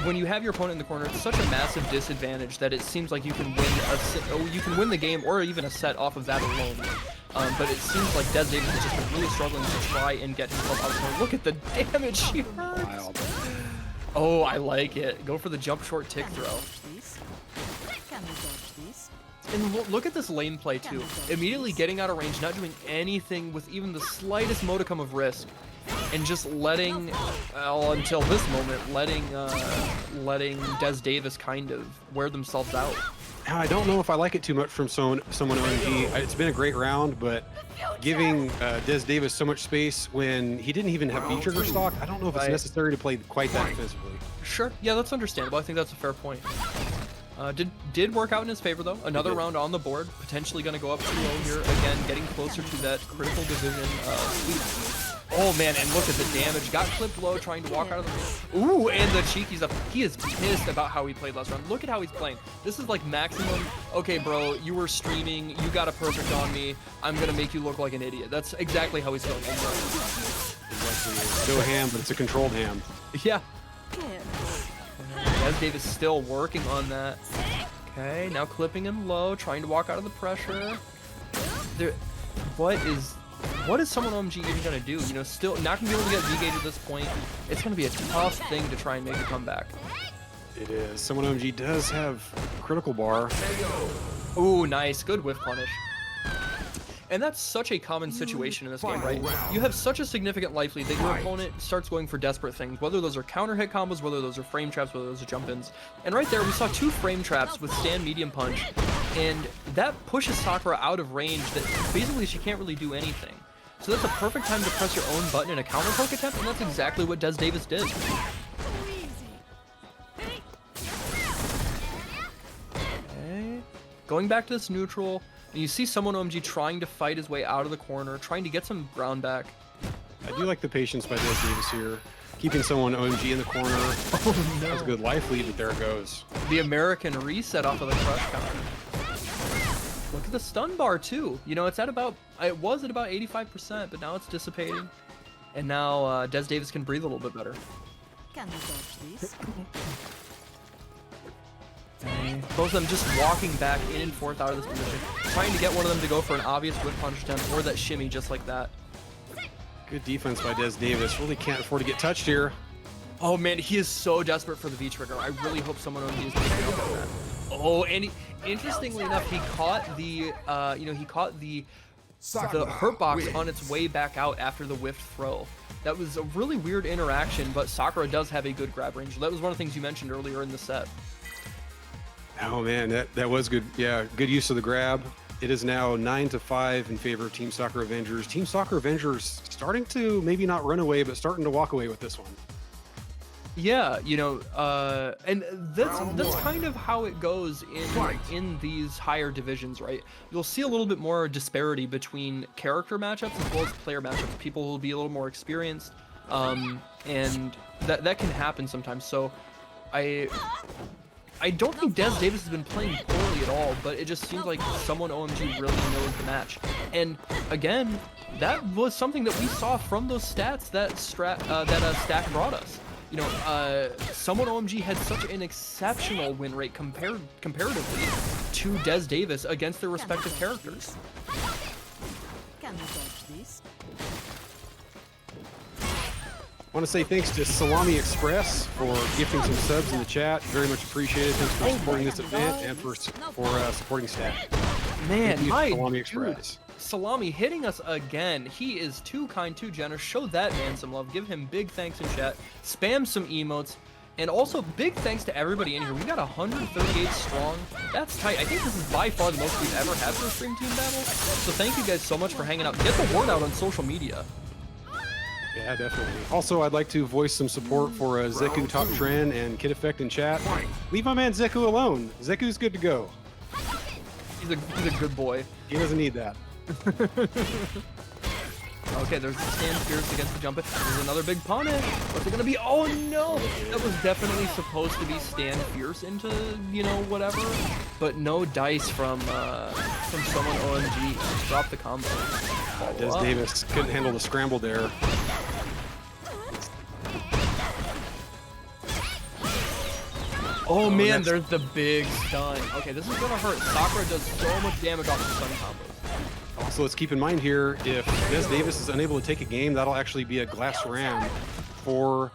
when you have your opponent in the corner, it's such a massive disadvantage that it seems like you can win the game or even a set off of that alone. But it seems like Des Davis has just been really struggling to try and get himself out of the corner. Look at the damage he hurts. Wild. Oh, I like it. Go for the jump short tick throw. And look at this lane play too. Immediately getting out of range, not doing anything with even the slightest modicum of risk, and just letting, until this moment, letting Des Davis kind of wear themselves out. Now, I don't know if I like it too much from someone OMG. It's been a great round, but giving Des Davis so much space when he didn't even have V-trigger stock, I don't know if it's necessary to play quite that defensively. Sure, yeah, that's understandable. I think that's a fair point. Did work out in his favor though. Another round on the board, potentially going to go up 2-0 here. Again, getting closer to that critical division sweep. Oh man, and look at the damage. Got clipped low, trying to walk out of the. Ooh, and the cheeky's up. He is pissed about how he played last round. Look at how he's playing. This is like maximum. Okay, bro, you were streaming. You got a perfect on me. I'm gonna make you look like an idiot. That's exactly how he's feeling. Exactly. Go ham, but it's a controlled ham. Yeah. Des Davis still working on that. Okay, now clipping him low, trying to walk out of the pressure. What is someone OMG even gonna do? You know, still not gonna be able to get V-gauge at this point. It's gonna be a tough thing to try and make a comeback. It is. Someone OMG does have critical bar. Ooh, nice, good whiff punish. And that's such a common situation in this game, right? You have such a significant life lead that your opponent starts going for desperate things, whether those are counter hit combos, whether those are frame traps, whether those are jump-ins. And right there, we saw 2 frame traps with stand medium punch, and that pushes Sakura out of range that basically she can't really do anything. So that's a perfect time to press your own button in a counter poke attempt, and that's exactly what Des Davis did. Okay. Going back to this neutral, and you see someone OMG trying to fight his way out of the corner, trying to get some ground back. I do like the patience by Des Davis here. Keeping someone OMG in the corner. Oh no. That's a good life lead, but there it goes. The American reset off of the crush counter. Look at the stun bar too. You know, it was at about 85%, but now it's dissipating. And now Des Davis can breathe a little bit better. Can we dodge this? Both of them just walking back in and forth out of this position, trying to get one of them to go for an obvious whip punish attempt or that shimmy just like that. Good defense by Des Davis. Really can't afford to get touched here. Oh man, he is so desperate for the V trigger. I really hope someone on is picking up on that. Oh, and interestingly enough, he caught the he caught the hurt box on its way back out after the whiffed throw. That was a really weird interaction, but Sakura does have a good grab range. That was one of the things you mentioned earlier in the set. Oh man, that was good. Yeah, good use of the grab. It is now 9-5 in favor of Team SakurAvengers. Team SakurAvengers starting to maybe not run away, but starting to walk away with this one. Yeah, you know, and that's kind of how it goes in these higher divisions, right? You'll see a little bit more disparity between character matchups as well as player matchups. People will be a little more experienced, and that can happen sometimes. So I don't think Des Davis has been playing poorly at all, but it just seems like someone OMG really knows the match. And again, that was something that we saw from those stats that Stack brought us. You know, someone OMG had such an exceptional win rate comparatively to Des Davis against their respective characters. Can we dodge this? I want to say thanks to Salami Express for gifting some subs in the chat. Very much appreciated. Thanks for supporting this event and for supporting staff. Man, Thank you, my Salami dude, Express. Salami hitting us again. He is too kind, too generous. Show that man some love. Give him big thanks in chat. Spam some emotes. And also, big thanks to everybody in here. We got 138 strong. That's tight. I think this is by far the most we've ever had for a stream team battle. So thank you guys so much for hanging out. Get the word out on social media. Yeah, definitely. Also, I'd like to voice some support for Zeku Top Trend and Kid Effect in chat. Leave my man Zeku alone. Zeku's good to go. He's a good boy. He doesn't need that. Okay, there's the stand fierce against the jump. There's another big punish. What's it gonna be? Oh no! That was definitely supposed to be stand fierce into, you know, whatever. But no dice from someone OMG. Drop the combo. Des Davis couldn't handle the scramble there. Oh man, there's the big stun. Okay, this is gonna hurt. Sakura does so much damage off the stun combos. Also, let's keep in mind here, if Des Davis is unable to take a game, that'll actually be a glass ram for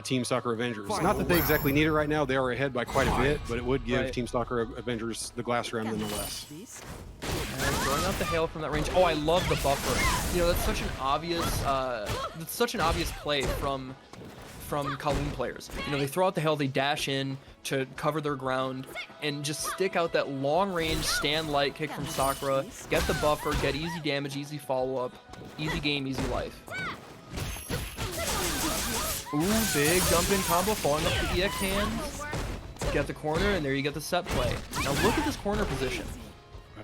Team SakurAvengers. Not that they exactly need it right now, they are ahead by quite a bit, but it would give Team SakurAvengers the glass ram nonetheless. And throwing out the hail from that range. Oh, I love the buffer. You know, that's such an obvious play from Kowloon players. You know, they throw out the hail, they dash in to cover their ground, and just stick out that long-range stand light kick from Sakura, get the buffer, get easy damage, easy follow-up, easy game, easy life. Ooh, big jump-in combo, falling up the EX hands. Get the corner, and there you get the set play. Now look at this corner position.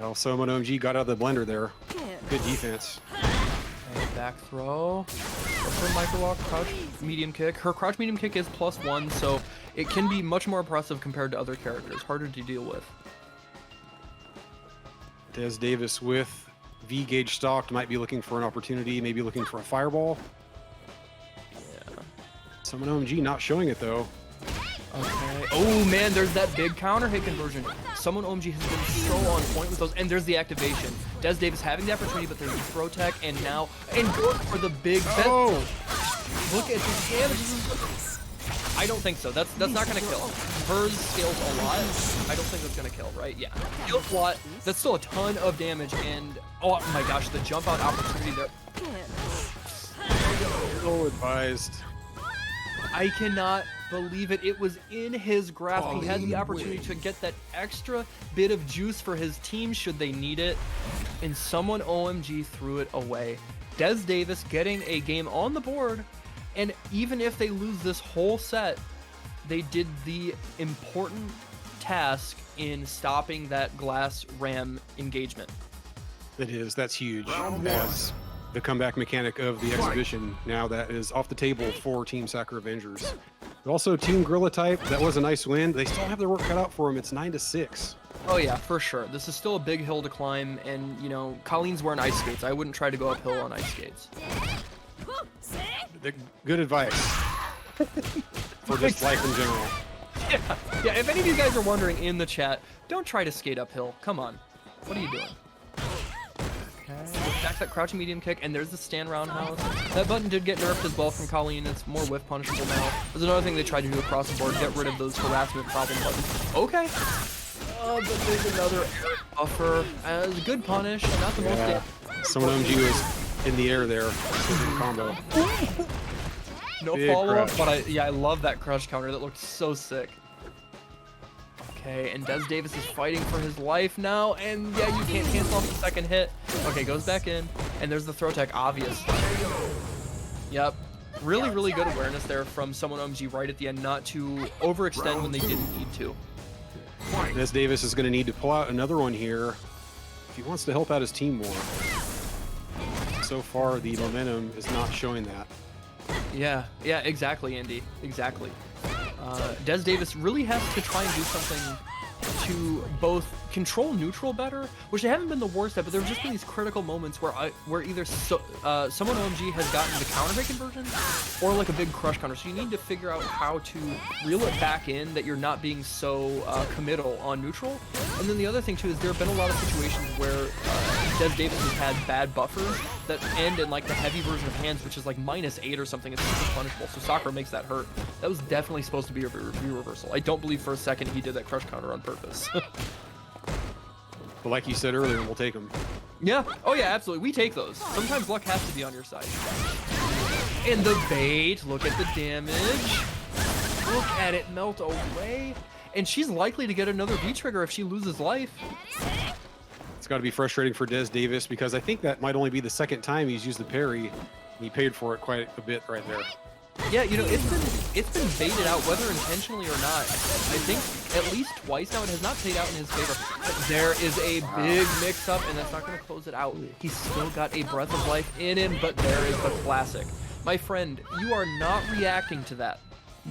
Well, Someone OMG got out of the blender there. Good defense. And back throw. Her micro walk, crouch medium kick. Her crouch medium kick is +1, so it can be much more impressive compared to other characters. Harder to deal with. Des Davis with V-gauge stocked, might be looking for an opportunity, maybe looking for a fireball. Yeah. Someone OMG not showing it though. Okay. Oh man, there's that big counter hit conversion. Someone OMG has been so on point with those, and there's the activation. Des Davis having the opportunity, but there's the throw tech, and now going for the big. Oh! Look at the damage. I don't think so. That's not gonna kill. Hers scales a lot. I don't think that's gonna kill, right? Yeah. Scales a lot. That's still a ton of damage, and oh my gosh, the jump out opportunity there. Ill advised. I cannot believe it. It was in his grasp. He had the opportunity to get that extra bit of juice for his team should they need it, and someone OMG threw it away. Des Davis getting a game on the board, and even if they lose this whole set, they did the important task in stopping that glass ram engagement. It is. That's huge. As the comeback mechanic of the exhibition, now that is off the table for Team SakurAvengers. Also, Team GorillA-Type, that was a nice win. They still have their work cut out for them. It's 9-6. Oh yeah, for sure. This is still a big hill to climb, and you know, Colleen's wearing ice skates. I wouldn't try to go uphill on ice skates. Good advice for just life in general. Yeah, if any of you guys are wondering in the chat, don't try to skate uphill. Come on. What are you doing? Okay, back that crouching medium kick, and there's the stand roundhouse. That button did get nerfed as well from Colleen. It's more whiff punishable now. There's another thing they tried to do across the board, get rid of those harassment problem buttons. Okay. But there's another buffer as a good punish. Not the most. Yeah. Someone OMG was in the air there. Combo. No Big follow-up, crush. but I love that crush counter. That looked so sick. Okay, and Des Davis is fighting for his life now, and yeah, you can't cancel off the second hit. Okay, goes back in, and there's the throw tech, obvious. Yep. Really, really good awareness there from someone OMG right at the end, not to overextend when they didn't need to. Des Davis is going to need to pull out another one here if he wants to help out his team more. So far, the momentum is not showing that. Yeah, exactly, Andy. Exactly. Des Davis really has to try and do something to both control neutral better, which they haven't been the worst at, but there have just been these critical moments where either someone OMG has gotten the counter hit conversion or like a big crush counter. So you need to figure out how to reel it back in that you're not being so committal on neutral. And then the other thing too is there have been a lot of situations where Des Davis has had bad buffers that end in like the heavy version of hands, which is like -8 or something. It's super punishable. So Sakura makes that hurt. That was definitely supposed to be a reversal. I don't believe for a second he did that crush counter on purpose. But like you said earlier, we'll take him. Yeah. Oh yeah, absolutely. We take those. Sometimes luck has to be on your side. And the bait. Look at the damage. Look at it melt away. And she's likely to get another V-trigger if she loses life. It's got to be frustrating for Des Davis because I think that might only be the second time he's used the parry. And he paid for it quite a bit right there. Yeah, you know, it's been baited out, whether intentionally or not. I think at least twice now it has not played out in his favor. But there is a big mix-up, and that's not going to close it out. He's still got a breath of life in him, but there is the classic. My friend, you are not reacting to that.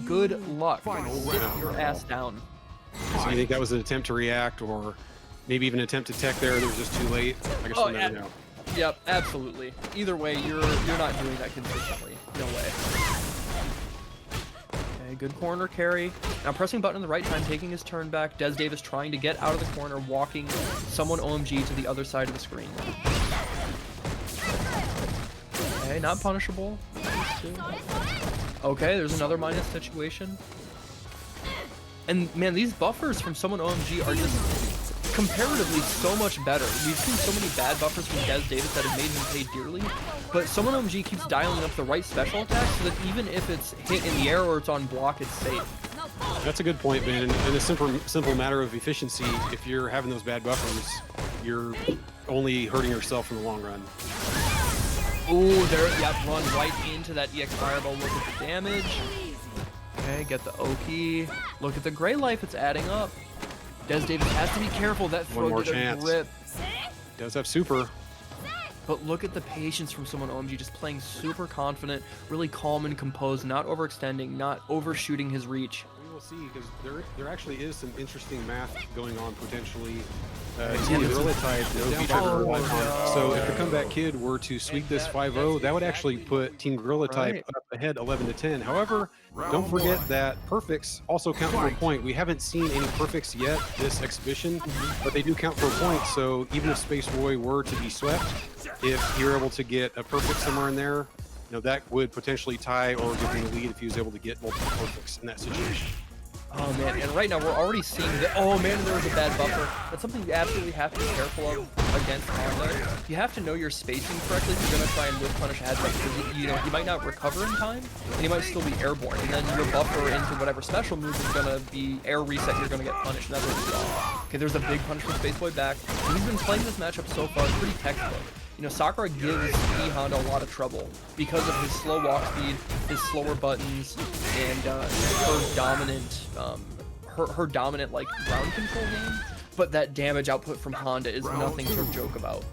Good luck. Sit your ass down. So you think that was an attempt to react, or maybe even an attempt to tech there that was just too late? I guess we'll never know. Yep, absolutely. Either way, you're not doing that consistently. No way. Okay, good corner carry. Now pressing button in the right time, taking his turn back. Des Davis trying to get out of the corner, walking someone OMG to the other side of the screen. Okay, not punishable. Okay, there's another minus situation. And man, these buffers from someone OMG are just comparatively so much better. We've seen so many bad buffers from Des Davis that have made him pay dearly, but someone OMG keeps dialing up the right special attack so that even if it's hit in the air or it's on block, it's safe. That's a good point, Ben. In a simple matter of efficiency, if you're having those bad buffers, you're only hurting yourself in the long run. Ooh, there, yep, run right into that EX fireball. Look at the damage. Okay, get the Oki. Look at the gray life, it's adding up. Des Davis has to be careful. That throw more did a chance. grip. Does have super. But look at the patience from someone OMG, just playing super confident, really calm and composed, not overextending, not overshooting his reach. We will see, because there actually is some interesting math going on potentially. Yeah, Team this is- GorillA-Type, no V-trigger life on. So if the comeback kid were to sweep this 5-0, that would actually put Team GorillA-Type Right. up ahead 11-10. However, don't forget that perfects also count for a point. We haven't seen any perfects yet this exhibition, but they do count for a point. So even if Space Boy were to be swept, if you're able to get a perfect somewhere in there, you know, that would potentially tie or give him the lead if he was able to get multiple perfects in that situation. Oh man, and right now we're already seeing that. Oh man, there was a bad buffer. That's something you absolutely have to be careful of against Honda. You have to know your spacing correctly if you're gonna try and whip punish ahead, because you know you might not recover in time, and you might still be airborne, and then your buffer into whatever special move is gonna be air reset. You're gonna get punished. And that's what we saw. Okay, there's a big punish from Space Boy back. And he's been playing this matchup so far pretty textbook. You know, Sakura gives E Honda a lot of trouble because of his slow walk speed, his slower buttons, and her dominant, her dominant like ground control game. But that damage output from Honda is nothing to joke about.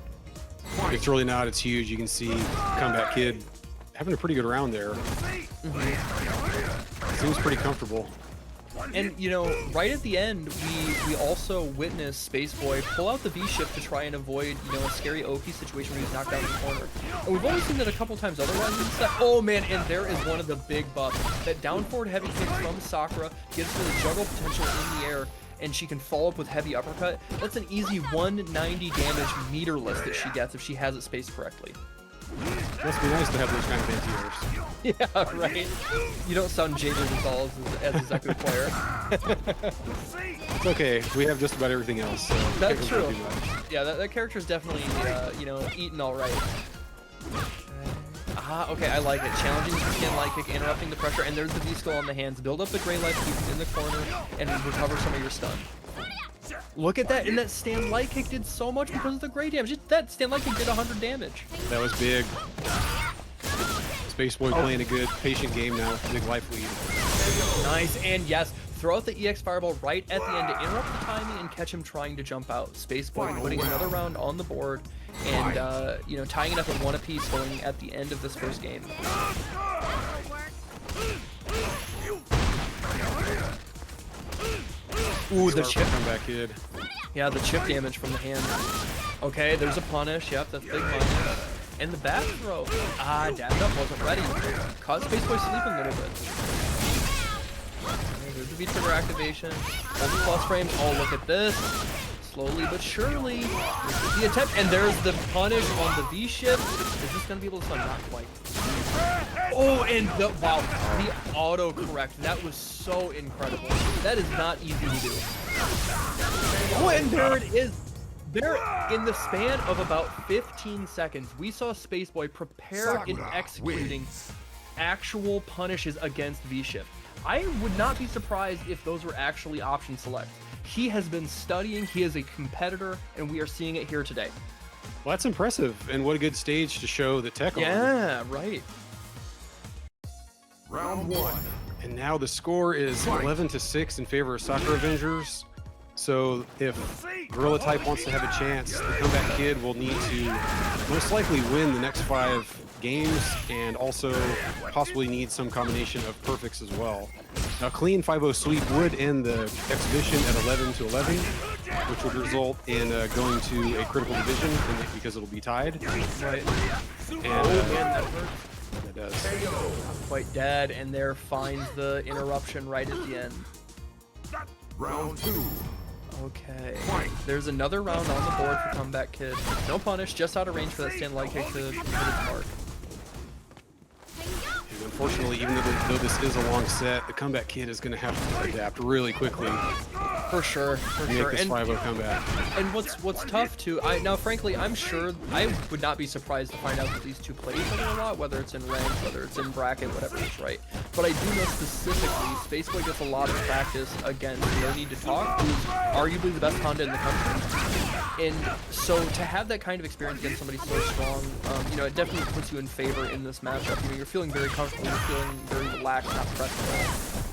It's really not. It's huge. You can see Comeback Kid having a pretty good round there. Seems pretty comfortable. And you know, right at the end, we also witnessed Space Boy pull out the V-shift to try and avoid, you know, a scary Oki situation where he's knocked down in the corner. And we've only seen that a couple times otherwise and stuff. Oh man, and there is one of the big buffs. That down forward heavy kick from Sakura gives her the juggle potential in the air, and she can follow up with heavy uppercut. That's an easy 190 damage meterless that she gets if she has it spaced correctly. Must be nice to have those kind of anti-airs. Yeah, right. You don't sound jaded at all as a Zaku player. It's okay. We have just about everything else. So That's true. Yeah, that character's definitely, you know, eating all right. Okay, I like it. Challenging the stand light kick, interrupting the pressure, and there's the V-Skull on the hands. Build up the gray light keep in the corner, and recover some of your stun. Look at that, and that stand light kick did so much because of the gray damage. That stand light kick did 100 damage. That was big. Space Boy playing a good, patient game now with a big life lead. Nice, and yes, throw out the EX Fireball right at the end to interrupt the timing and catch him trying to jump out. Space Boy putting another round on the board, and you know, tying it up at one apiece going at the end of this first game. Ooh, the chip comeback kid. Yeah, the chip damage from the hand. Okay, there's a punish. Yep, that's big punish. And the back throw. Ah, dabbed up, wasn't ready. Caught Space Boy sleeping a little bit. There's the V-trigger activation. All the plus frames. Oh, look at this. Slowly but surely. This is the attempt. And there's the punish on the V-shift. Is this going to be able to stun? Not quite. Oh, and wow, the auto-correct. That was so incredible. That is not easy to do. Oh, and there it is. There, in the span of about 15 seconds, we saw Space Boy prepare and executing actual punishes against V-Shift. I would not be surprised if those were actually option select. He has been studying, he is a competitor, and we are seeing it here today. Well, that's impressive, and what a good stage to show the tech on. Yeah, right. Round one. And now the score is 11-6 in favor of SakurAvengers. So if GorillA-Type wants to have a chance, the comeback kid will need to most likely win the next 5 games and also possibly need some combination of perfects as well. Now, clean 5-0 sweep would end the exhibition at 11-11, which would result in going to a critical division because it'll be tied. Right. And that hurts. It does. Quite dead, and there finds the interruption right at the end. Round two. Okay. There's another round on the board for Comeback Kid. No punish, just out of range for that stand light kick to hit its mark. And unfortunately, even though this is a long set, the comeback kid is going to have to adapt really quickly. For sure, for Make sure. this 5-0 comeback. And what's tough too, now frankly, I'm sure, I would not be surprised to find out that these two play each other a lot, whether it's in ranked, whether it's in bracket, whatever it is, right? But I do know specifically, Space Boy gets a lot of practice against No Need to Talk, who's arguably the best Honda in the country. And so to have that kind of experience against somebody so strong, you know, it definitely puts you in favor in this matchup. You know, you're feeling very comfortable, you're feeling very relaxed, not pressed at all.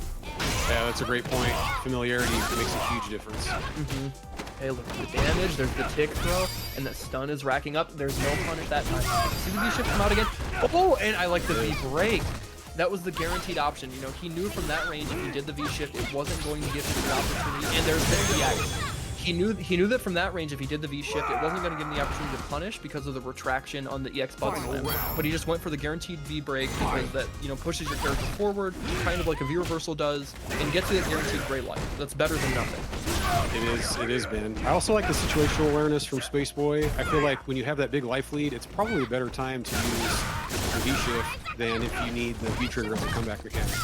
Yeah, that's a great point. Familiarity makes a huge difference. Hey, look at the damage. There's the tick throw, and the stun is racking up. There's no punish that time. See the V-shift come out again? Oh, and I like the V-break. That was the guaranteed option. You know, he knew from that range if he did the V-shift, it wasn't going to give him the opportunity. And there's the EX. He knew that from that range, if he did the V-shift, it wasn't going to give him the opportunity to punish because of the retraction on the EX button slam. But he just went for the guaranteed V-break because that, you know, pushes your character forward, kind of like a V-reversal does, and gets you that guaranteed great life. That's better than nothing. It is, Ben. I also like the situational awareness from Space Boy. I feel like when you have that big life lead, it's probably a better time to use the V-shift than if you need the V-trigger as a comeback mechanic.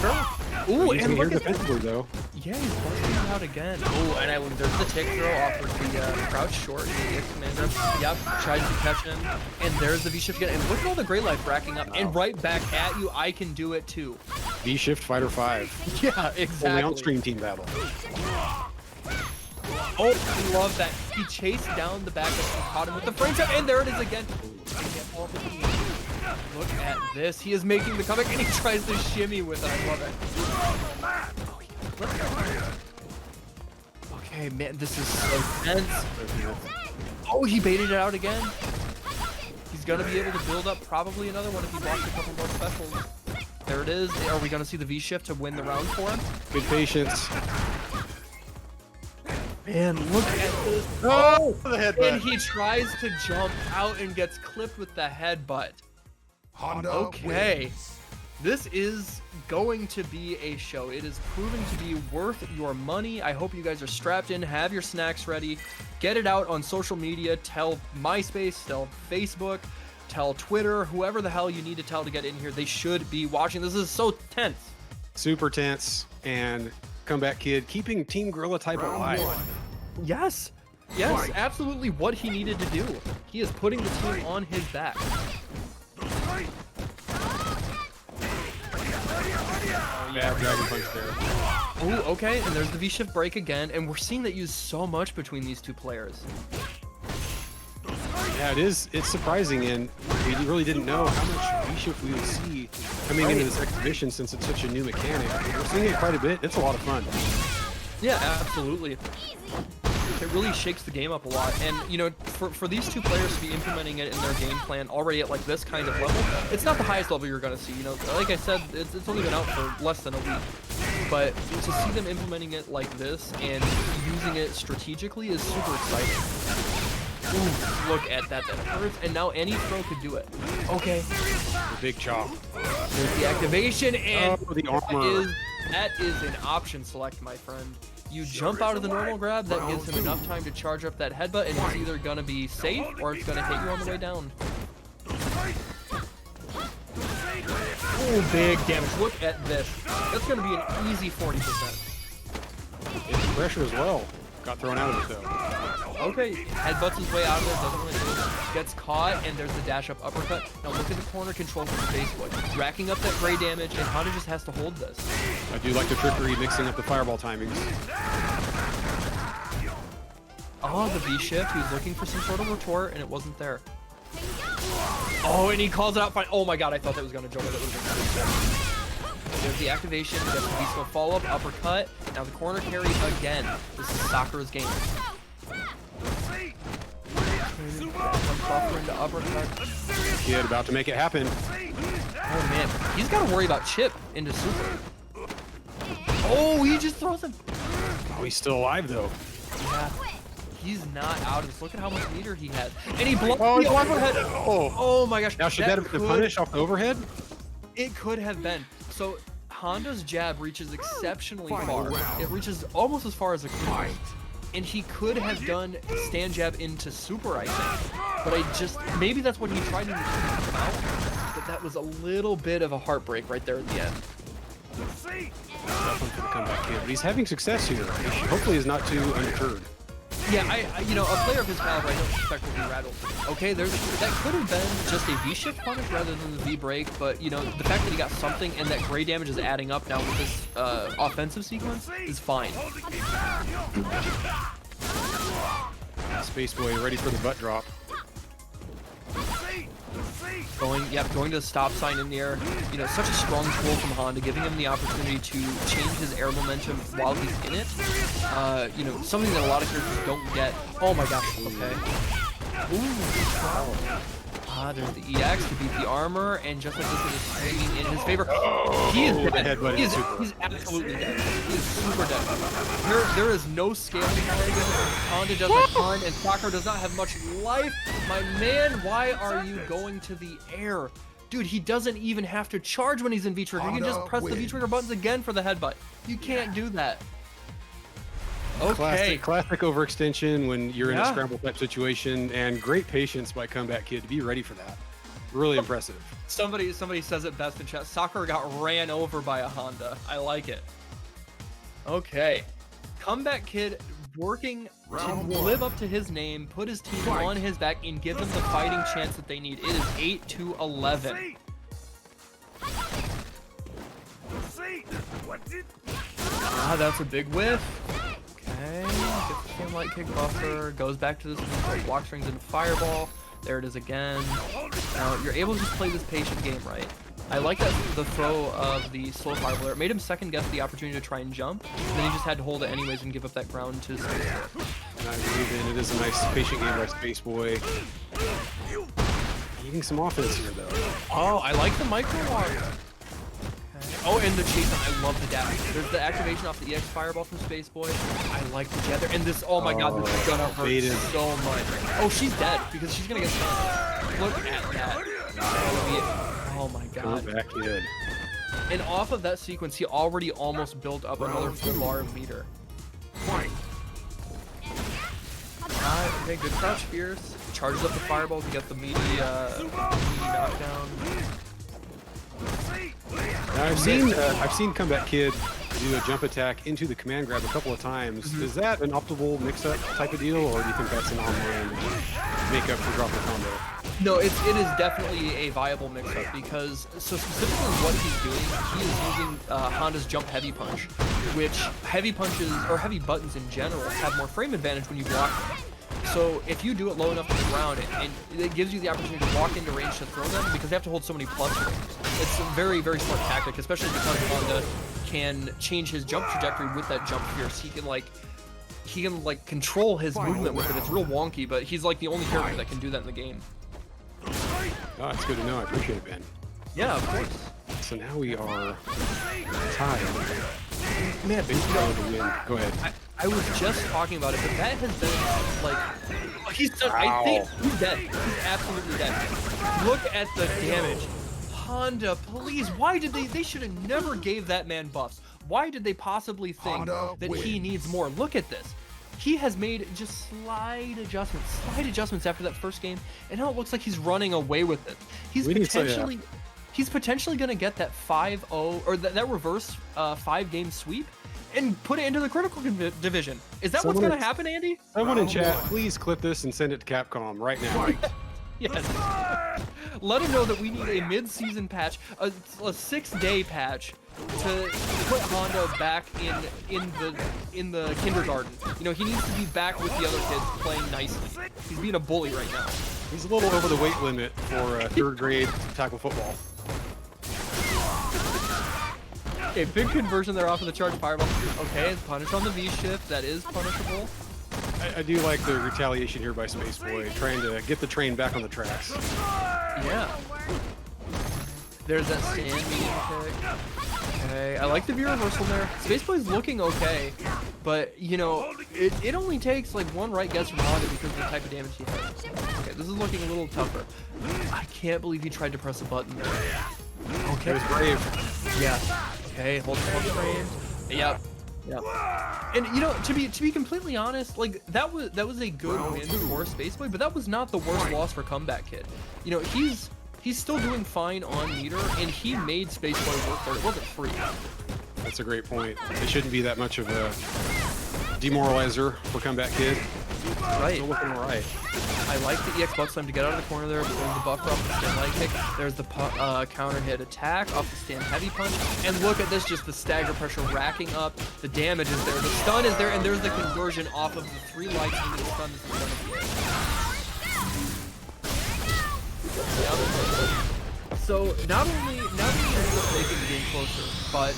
Sure. Ooh, and look at defensively though. Yeah, he's busting it out again. Oh, and there's the tick throw off with the crouch short. The commander. Yep, tries to catch him. And there's the V-shift again. And look at all the great life racking up. Wow. And right back at you, I can do it too. V-shift Fighter 5. Yeah, exactly. Only on Stream Team Battle. Oh, I love that. He chased down the back and caught him with the frame trap. And there it is again. Look at this. He is making the comeback and he tries to shimmy with it. I love it. Okay, man, this is so tense. Oh, he baited it out again. He's gonna be able to build up probably another one if he blocks a couple more specials. There it is. Are we going to see the V-shift to win the round for him? Good patience. Man, look at this. Oh, the headbutt. And he tries to jump out and gets clipped with the headbutt. Honda Okay. wins. This is going to be a show. It is proving to be worth your money. I hope you guys are strapped in, have your snacks ready, get it out on social media, tell MySpace, tell Facebook, tell Twitter, whoever the hell you need to tell to get in here. They should be watching. This is so tense. Super tense. And Comeback Kid keeping Team GorillA-Type Round alive. 1. Yes. Yes, absolutely what he needed to do. He is putting the team on his back. Bad Dragon Punch there. Oh, okay, and there's the V-shift break again, and we're seeing that used so much between these two players. Yeah, it is. It's surprising, and we really didn't know how much V-shift we would see coming into this exhibition since it's such a new mechanic. We're seeing it quite a bit. It's a lot of fun. Yeah, absolutely. It really shakes the game up a lot, and you know, for these two players to be implementing it in their game plan already at like this kind of level, it's not the highest level you're gonna see. You know, like I said, it's only been out for less than a week, but to see them implementing it like this and using it strategically is super exciting. Ooh, look at that, that hurts, and now any throw could do it. Okay, The big chop. there's the activation, and Oh, the armor. that is an option select, my friend. You jump out of the normal grab, that gives him enough time to charge up that headbutt, and it's either gonna be safe or it's gonna hit you on the way down. Oh, big damage. Look at this. That's gonna be an easy 40%. It's pressure as well. Got thrown out of it though. Okay, headbutts his way out of there, doesn't really do it. Gets caught, and there's the dash up uppercut. Now look at the corner control from the face boy. Racking up that gray damage, and Honda just has to hold this. I do like the trickery, mixing up the fireball timings. Oh, the V-shift. He was looking for some sort of retort, and it wasn't there. Oh, and he calls it out fine. Oh my god, I thought that was going to jump. That would have been good. There's the activation. Gets the V-skill follow-up, uppercut. Now the corner carry again. This is Sakura's game. Buffer into uppercut. Kid about to make it happen. Oh man, he's got to worry about chip into super. Oh, he just throws him. Oh, he's still alive though. Yeah. He's not out of this. Look at how much meter he has. And he blocked Oh, the overhead. Oh. Oh my gosh. Now should that have been the punish off the overhead? It could have been. So Honda's jab reaches exceptionally Final far. round. It reaches almost as far as a clear. And he could have done stand jab into super, I think. But I just, maybe that's what he tried to do come out. But that was a little bit of a heartbreak right there at the end. Tough one for the comeback kid, but he's having success here. He hopefully is not too undeterred. Yeah, I you know, a player of his caliber, I don't expect will be rattled. Okay, that could have been just a V-shift punish rather than the V-break, but you know, the fact that he got something and that gray damage is adding up now with this offensive sequence is fine. Space Boy ready for the butt drop. Going to the stop sign in the air. You know, such a strong tool from Honda, giving him the opportunity to change his air momentum while he's in it. You know, something that a lot of characters don't get. Oh my gosh, okay. Ooh, there's the EX to beat the armor, and just like this, it is swinging in his favor. He is dead. He's absolutely dead. He is super dead. There is no scaling shenanigans. Honda does a ton, and Sakura does not have much life. My man, why are you going to the air? Dude, he doesn't even have to charge when he's in V-trigger. You can just press the V-trigger buttons again for the headbutt. You can't do that. Okay. Classic overextension when you're in a scramble type situation, and great patience by comeback kid to be ready for that. Really impressive. Somebody says it best in chat. Sakura got ran over by a Honda. I like it. Okay. Comeback kid working to live up to his name, put his team on his back, and give them the fighting chance that they need. It is 8-11. That's a big whiff. Okay, gets the same light kick buffer, goes back to this block strings into fireball. There it is again. Now you're able to just play this patient game, right? I like that the throw of the slow fireball. It made him second guess the opportunity to try and jump, and then he just had to hold it anyways and give up that ground to Space Boy. And I believe in it is a nice patient game by Space Boy. Needing some offense here though. Oh, I like the micro walk. Oh, and the chase on, I love the dash. There's the activation off the EX Fireball from Space Boy. I like the jet there. And this, oh my god, this is gonna hurt baited. so much. Oh, she's dead because she's gonna get stunned. Look at that. Oh my god. Come back, kid. And off of that sequence, he already almost built up another full bar of meter. Okay, good crouch fierce. Charges up the fireball to get the meaty knockdown. Now, I've seen Comeback Kid do a jump attack into the command grab a couple of times. Is that an optimal mix-up type of deal, or do you think that's an online make-up for drop the combo? No, it is definitely a viable mix-up because, so specifically what he's doing, he is using Honda's jump heavy punch, which heavy punches, or heavy buttons in general, have more frame advantage when you block them. So if you do it low enough to the ground, and it gives you the opportunity to walk into range to throw them because they have to hold so many plus frames. It's a very, very smart tactic, especially because Honda can change his jump trajectory with that jump fierce. He can control his movement with it. It's real wonky, but he's like the only character that can do that in the game. Oh, that's good to know. I appreciate it, Ben. Yeah, of course. So now we are tied. Man, Big power to win. Go ahead. I was just talking about it, but that has been like he's done. I think he's dead. He's absolutely dead. Look at the damage. Honda, please. Why did they should have never gave that man buffs. Why did they possibly think that he needs more? Look at this. He has made just slight adjustments after that first game, and now it looks like he's running away with it. He's potentially going to get that 5-0 or that reverse 5-game sweep and put it into the critical division. Is that what's going to happen, Andy? Someone in chat, please clip this and send it to Capcom right now. Yes. Let him know that we need a mid-season patch, a 6-day patch to put Honda back in the kindergarten. You know, he needs to be back with the other kids playing nicely. He's being a bully right now. He's a little over the weight limit for 3rd grade tackle football. Okay, big conversion there off of the charge fireball. Okay, punish on the V-shift. That is punishable. I do like the retaliation here by Space Boy, trying to get the train back on the tracks. Yeah. There's that stand medium kick. Okay, I like the view reversal there. Space Boy's looking okay, but you know, it only takes like one right guess from Honda because of the type of damage he has. Okay, this is looking a little tougher. I can't believe he tried to press a button there. Okay. It was brave. Yeah. Okay, hold frame. Yep. Yep. And you know, to be completely honest, like that was a good win for Space Boy, but that was not the worst loss for Comeback Kid. You know, he's still doing fine on meter, and he made Space Boy work for it. It wasn't free. That's a great point. It shouldn't be that much of a demoralizer for Comeback Kid. Right. Still looking alright. I like the EX butt slam to get out of the corner there. There's the buffer off the stand light kick. There's the counter hit attack off the stand heavy punch. And look at this, just the stagger pressure racking up. The damage is there. The stun is there, and there's the conversion off of the 3 lights into the stun. This is going to be it. Yep. So not only ends up making the game closer, but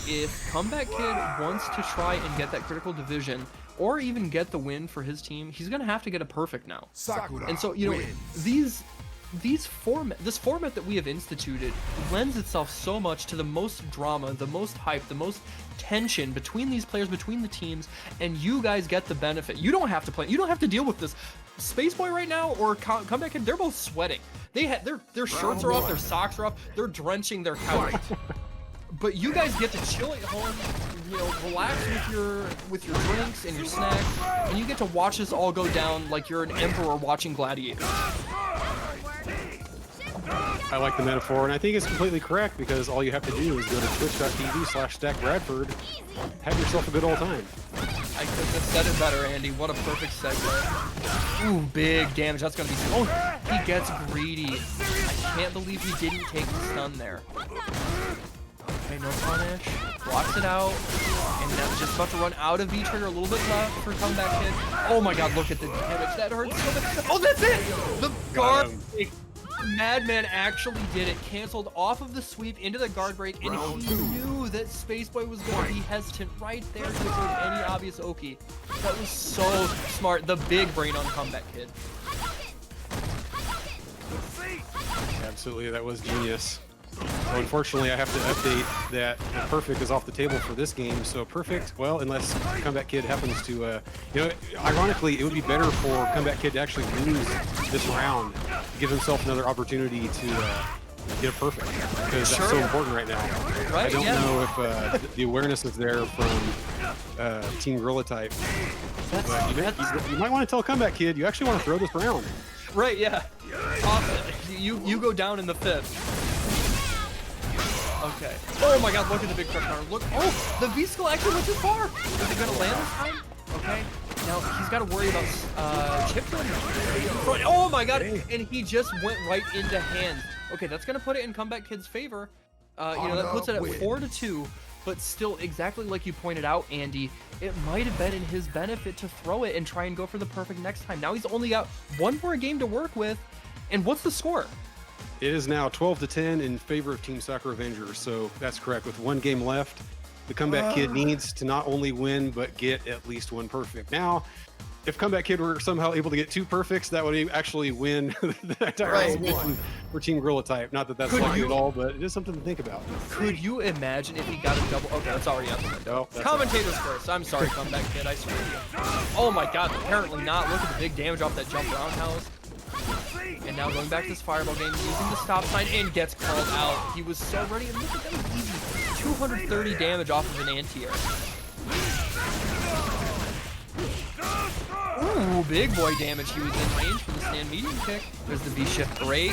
if Comeback Kid wants to try and get that critical division, or even get the win for his team, he's gonna have to get a perfect now. Sakura And so, you know, wins. this format that we have instituted lends itself so much to the most drama, the most hype, the most tension between these players, between the teams, and you guys get the benefit. You don't have to play. You don't have to deal with this. Space Boy right now or Comeback Kid, they're both sweating. Their shirts are off, their socks are off, they're drenching their couch. But you guys get to chill at home, you know, relax with your drinks and your snacks, and you get to watch this all go down like you're an emperor watching Gladiator. I like the metaphor, and I think it's completely correct because all you have to do is go to twitch.tv/StackBradford. Have yourself a good old time. I couldn't have said it better, Andy. What a perfect segue. Ooh, big damage. That's gonna be. Oh, he gets greedy. I can't believe he didn't take the stun there. Okay, no punish. Blocks it out. And now just about to run out of V-trigger. A little bit left for Comeback Kid. Oh my god, look at the damage. That hurts so much. Oh, that's it! The guard break. Madman actually did it. Canceled off of the sweep into the guard break, and he knew that Space Boy was going to be hesitant right there to avoid any obvious Oki. That was so smart. The big brain on Comeback Kid. Absolutely, that was genius. So unfortunately, I have to update that the perfect is off the table for this game. So perfect, well, unless Comeback Kid happens to, you know, ironically, it would be better for Comeback Kid to actually lose this round, to give himself another opportunity to get a perfect, because that's so important right now. Right, I don't yeah. know if the awareness is there from Team GorillA-Type. But you might want to tell Comeback Kid you actually want to throw this round. Right, yeah. Awesome. You go down in the 5th. Okay. Oh my god, look at the big crush arm. Look. Oh, the V-Skull actually went too far. Is it gonna land this time? Okay. Now he's got to worry about chip run. Oh my god, and he just went right into hands. Okay, that's gonna put it in Comeback Kid's favor. You know, that puts it at 4-2. But still, exactly like you pointed out, Andy, it might have been in his benefit to throw it and try and go for the perfect next time. Now he's only got one more game to work with. And what's the score? It is now 12-10 in favor of Team SakurAvengers, so that's correct. With one game left, the Comeback Kid needs to not only win, but get at least one perfect. Now, if Comeback Kid were somehow able to get 2 perfects, that would actually win the entire exhibition for Team GorillA-Type. Not that that's likely at all, but it is something to think about. Could you imagine if he got a double? Okay, that's already up. No, that's Commentators first. I'm sorry, Comeback Kid. I swear to you. Oh my god, apparently not. Look at the big damage off that jump roundhouse. And now going back to this fireball game, using the stop sign, and gets called out. He was so ready, and look at that, was easy. 230 damage off of an anti-air. Ooh, big boy damage. He was in range for the stand medium kick. There's the V-shift break.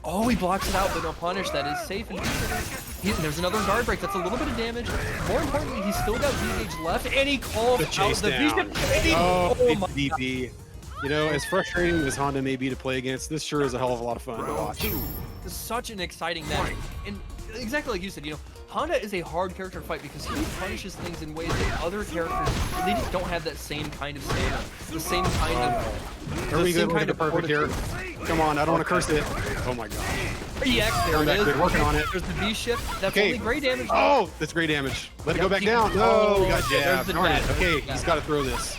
Oh, he blocks it out, but no punish. That is safe. And there's another guard break. That's a little bit of damage. More importantly, he's still got V-Gage left, and he calls out the V-shift. Oh my DP. You know, as frustrating as Honda may be to play against, this sure is a hell of a lot of fun to watch. It's such an exciting match. And exactly like you said, you know, Honda is a hard character to fight because he punishes things in ways that other characters, they just don't have that same kind of stamina, the same kind of, Are we same good? Perfect here. Come on, I don't want to curse it. Oh my god. EX, there it is. Good, working on it. There's the V-shift. That's Okay. only gray damage. Oh, that's great damage. Let it go back down. No, we got there's jabbed. the Darn it. dash. Okay, Yeah. he's got to throw this.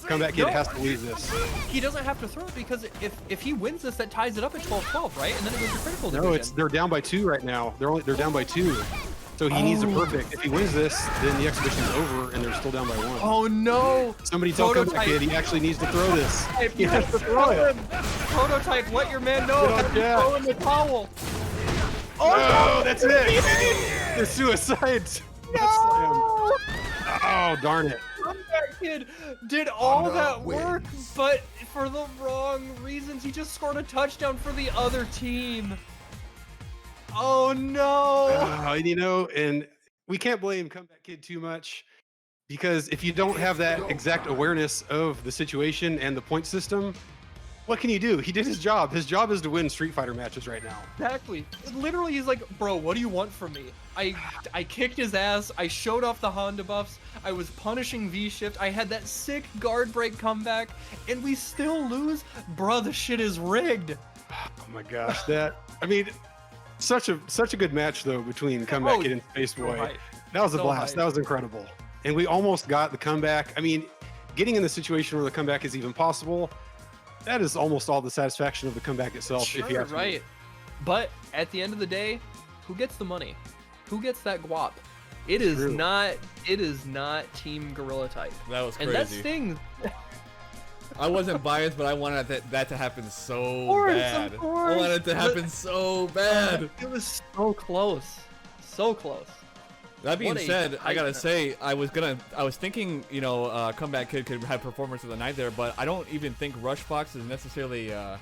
Comeback Kid No. has to lose this. He doesn't have to throw it because if he wins this, that ties it up at 12-12, right? And then it goes to critical division. No, they're down by 2 right now. They're down by 2. So he needs a perfect. If he wins this, then the exhibition's over, and they're still down by 1. Oh no! Somebody tell Comeback Kid he actually needs to throw this. He has to throw it. Prototype, let your man know. Get on Have him Jack. throw in the towel. Oh, that's it. The suicide. No! Oh, darn it. Comeback Kid did all that work, but for the wrong reasons. He just scored a touchdown for the other team. Oh no! And you know, and we can't blame Comeback Kid too much, because if you don't have that exact awareness of the situation and the point system, what can you do? He did his job. His job is to win Street Fighter matches right now. Exactly. Literally, he's like, bro, what do you want from me? I kicked his ass. I showed off the Honda buffs. I was punishing V-shift. I had that sick guard break comeback, and we still lose? Bruh, the shit is rigged. Oh my gosh, I mean, such a good match though between Comeback Kid and Space Boy. hype. That was a So blast. hype. That was incredible. And we almost got the comeback. I mean, getting in the situation where the comeback is even possible, that is almost all the satisfaction of the comeback itself. Sure, if you ask me. right. But at the end of the day, who gets the money? Who gets that guap? It is True. not. It is not Team GorillA-Type. That was And crazy. that stings. I wasn't biased, but I wanted that to happen so course, bad. of course. I wanted it to happen so bad. It was so close. So close. That being What a said, I gotta hype. say, I was thinking, you know, Comeback Kid could have performance of the night there, but I don't even think Rushbox is necessarily have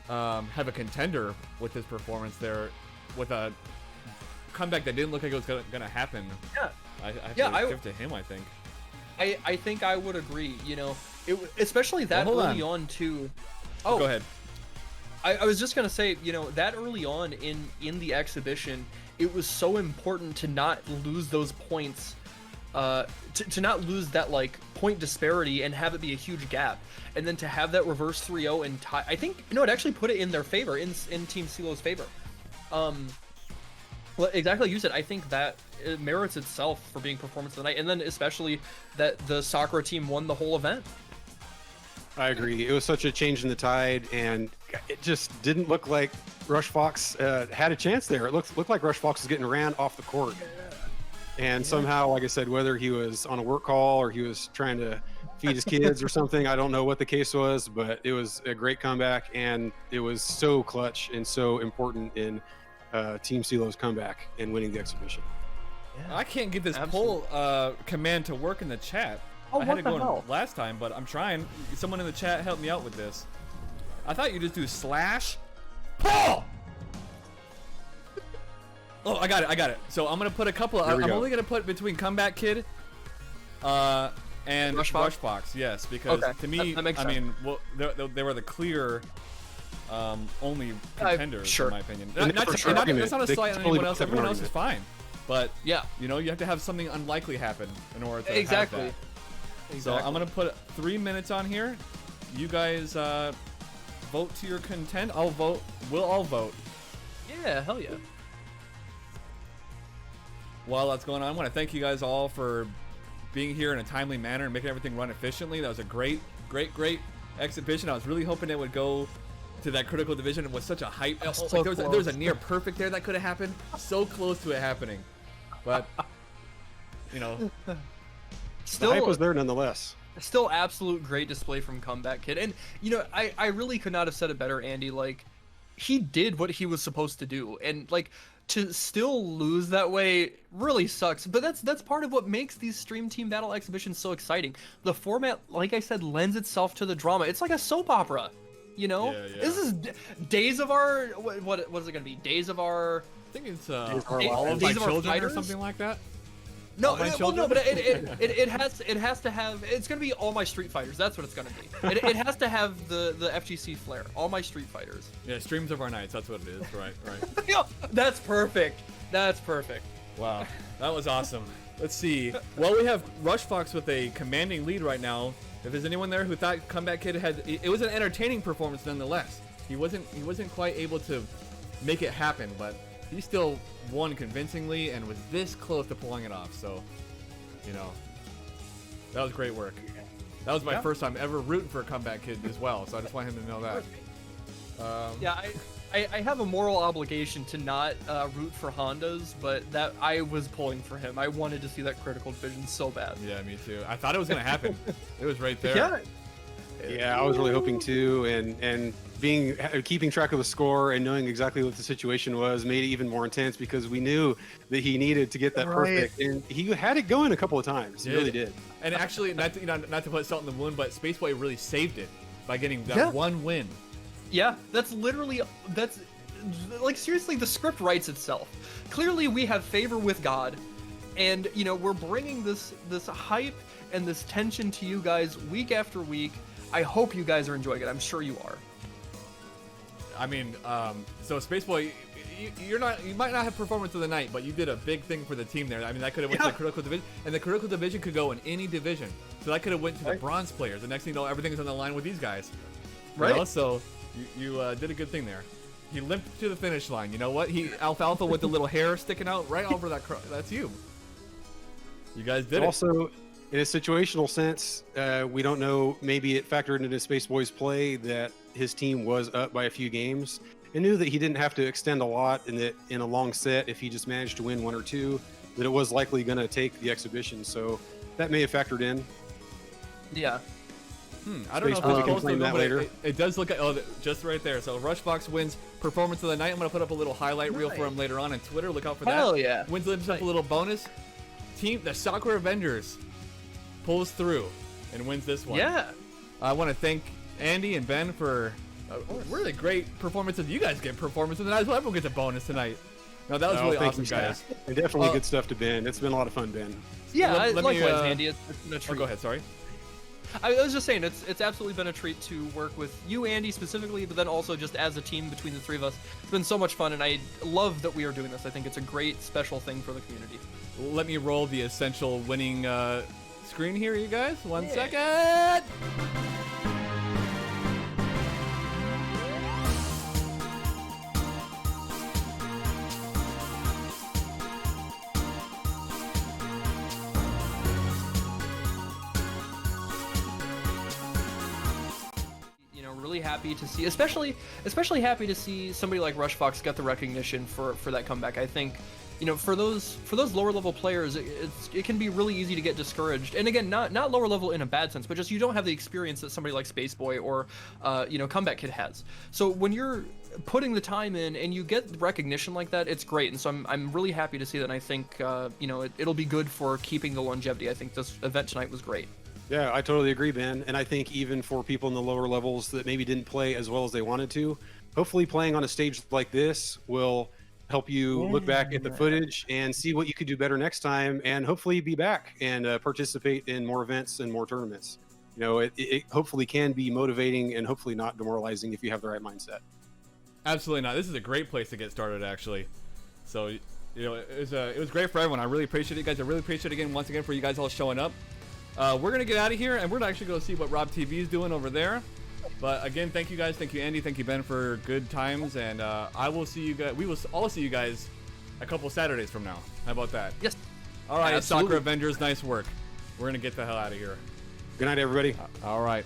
a contender with his performance there, with a comeback that didn't look like it was gonna happen. Yeah. I have Yeah, to give to him, I think. I think I would agree. You know, especially that Well, hold early on too. Oh, Go ahead. I was just gonna say, you know, that early on in the exhibition, it was so important to not lose those points, to not lose that like point disparity and have it be a huge gap, and then to have that reverse 3-0 and tie. I think it actually put it in their favor, in Team Ceelows' favor. Well, exactly like you said, I think that it merits itself for being performance of the night, and then especially that the Sakura team won the whole event. I agree. It was such a change in the tide, and it just didn't look like Rush Fox had a chance there. It looked like Rush Fox was getting ran off the court. And somehow, like I said, whether he was on a work call or he was trying to feed his kids or something, I don't know what the case was, but it was a great comeback, and it was so clutch and so important in Team Ceelows' comeback and winning the exhibition. Yeah. I can't get this Absolutely. poll command to work in the chat. Oh, I had what it the going hell? last time, but I'm trying. Someone in the chat help me out with this. I thought you just do slash poll. Oh, I got it. So I'm gonna put a couple. I'm only gonna put between Comeback Kid, and Rush Rush Fox? Fox. Yes, because Okay, to me, that makes I sense. mean, well, they were the clear, only contenders sure. in my opinion. And Not, for not, sure not, argument. that's not a They slight on totally anyone else. have an Everyone else is argument. fine, but Yeah. you know, you have to have something unlikely happen in order to Exactly. have that. So I'm gonna put 3 minutes on here. You guys vote to your content. I'll vote. We'll all vote. Yeah, hell yeah. While that's going on, I want to thank you guys all for being here in a timely manner and making everything run efficiently. That was a great exhibition. I was really hoping it would go to that critical division. It was such a hype. So Like, there was a close. near perfect there that could have happened. So close to it happening, but you know, The Still, hype was there nonetheless. still absolute great display from Comeback Kid. And, you know, I really could not have said it better, Andy. Like, he did what he was supposed to do. And, like, to still lose that way really sucks. But that's part of what makes these Stream Team Battle exhibitions so exciting. The format, like I said, lends itself to the drama. It's like a soap opera, you know? Yeah, yeah. This is Days of Our... What is it going to be? Days of Our... I think it's Days of Our all of Lives. my Days of Our children or Fighters? something like that. No, All My well, no, Children? but it has to have. It's gonna be All My Street Fighters. That's what it's gonna be. It has to have the FGC flair. All My Street Fighters. Yeah, streams of our nights. That's what it is. Right. Yeah, that's perfect. That's perfect. Wow, that was awesome. Let's see. Well, we have Rush Fox with a commanding lead right now. If there's anyone there who thought Comeback Kid had, it was an entertaining performance nonetheless. He wasn't quite able to make it happen, but he still won convincingly and was this close to pulling it off. So, you know, that was great work. That was my first time ever rooting for a Comeback Kid as well. So I just want him to know that. Yeah, I have a moral obligation to not root for Hondas, but that I was pulling for him. I wanted to see that critical division so bad. Yeah, me too. I thought it was gonna happen. It was right there. Yeah. Yeah, I was really hoping to, and keeping track of the score and knowing exactly what the situation was made it even more intense because we knew that he needed to get that perfect, and he had it going a couple of times. He really did. And actually, not to put salt in the wound, but Spaceboy really saved it by getting that one win. Yeah, that's like seriously, the script writes itself. Clearly, we have favor with God, and you know we're bringing this hype and this tension to you guys week after week. I hope you guys are enjoying it. I'm sure you are. I mean, so Spaceboy, you might not have performance of the night, but you did a big thing for the team there. I mean, that could have went to the critical division, and the critical division could go in any division. So that could have went to the bronze players. The next thing you know, everything is on the line with these guys. Right. You know? So you did a good thing there. He limped to the finish line. You know what? Alfalfa with the little hair sticking out right over that. That's you. You guys did it. Also, in a situational sense, we don't know. Maybe it factored into Spaceboy's play that his team was up by a few games and knew that he didn't have to extend a lot, and that in a long set, if he just managed to win one or two, that it was likely going to take the exhibition. So that may have factored in. Yeah. I don't know if Spaceboy it's can close to claim it, that but later. it does look at just right there. So Rushbox wins performance of the night. I'm gonna put up a little highlight reel for him later on Twitter. Look out for that. Hell yeah. Wins himself a little bonus. The SakurAvengers pulls through and wins this one. Yeah. I want to thank Andy and Ben for a really great performances. You guys get performance of the night as well. Everyone gets a bonus tonight. No, that was really thank awesome, you, guys. Zach. And definitely good stuff to Ben. It's been a lot of fun, Ben. Yeah. Let me, Likewise, Andy. It's been a Oh, treat. go ahead. Sorry. I was just saying, it's absolutely been a treat to work with you, Andy, specifically, but then also just as a team between the three of us. It's been so much fun, and I love that we are doing this. I think it's a great, special thing for the community. Let me roll the essential winning screen here, you guys. One second. really happy to see, especially happy to see somebody like RushFox get the recognition for that comeback. I think, you know, for those lower level players, it can be really easy to get discouraged. And again, not lower level in a bad sense, but just you don't have the experience that somebody like Spaceboy or you know, Comeback Kid has. So when you're putting the time in and you get recognition like that, it's great. And so I'm really happy to see that. And I think you know, it'll be good for keeping the longevity. I think this event tonight was great. Yeah, I totally agree, Ben. And I think even for people in the lower levels that maybe didn't play as well as they wanted to, hopefully playing on a stage like this will help you look back at the footage and see what you could do better next time, and hopefully be back and participate in more events and more tournaments. You know, it hopefully can be motivating and hopefully not demoralizing if you have the right mindset. Absolutely not. This is a great place to get started, actually. So, you know, it was great for everyone. I really appreciate it, guys. I really appreciate it again, once again, for you guys all showing up. We're gonna get out of here, and we're actually gonna see what Rob TV is doing over there. But again, thank you guys, thank you Andy, thank you Ben for good times, and I will see you guys. We will all see you guys a couple Saturdays from now. How about that? Yes. All right, Absolutely. SakurAvengers, nice work. We're gonna get the hell out of here. Good night, everybody. All right.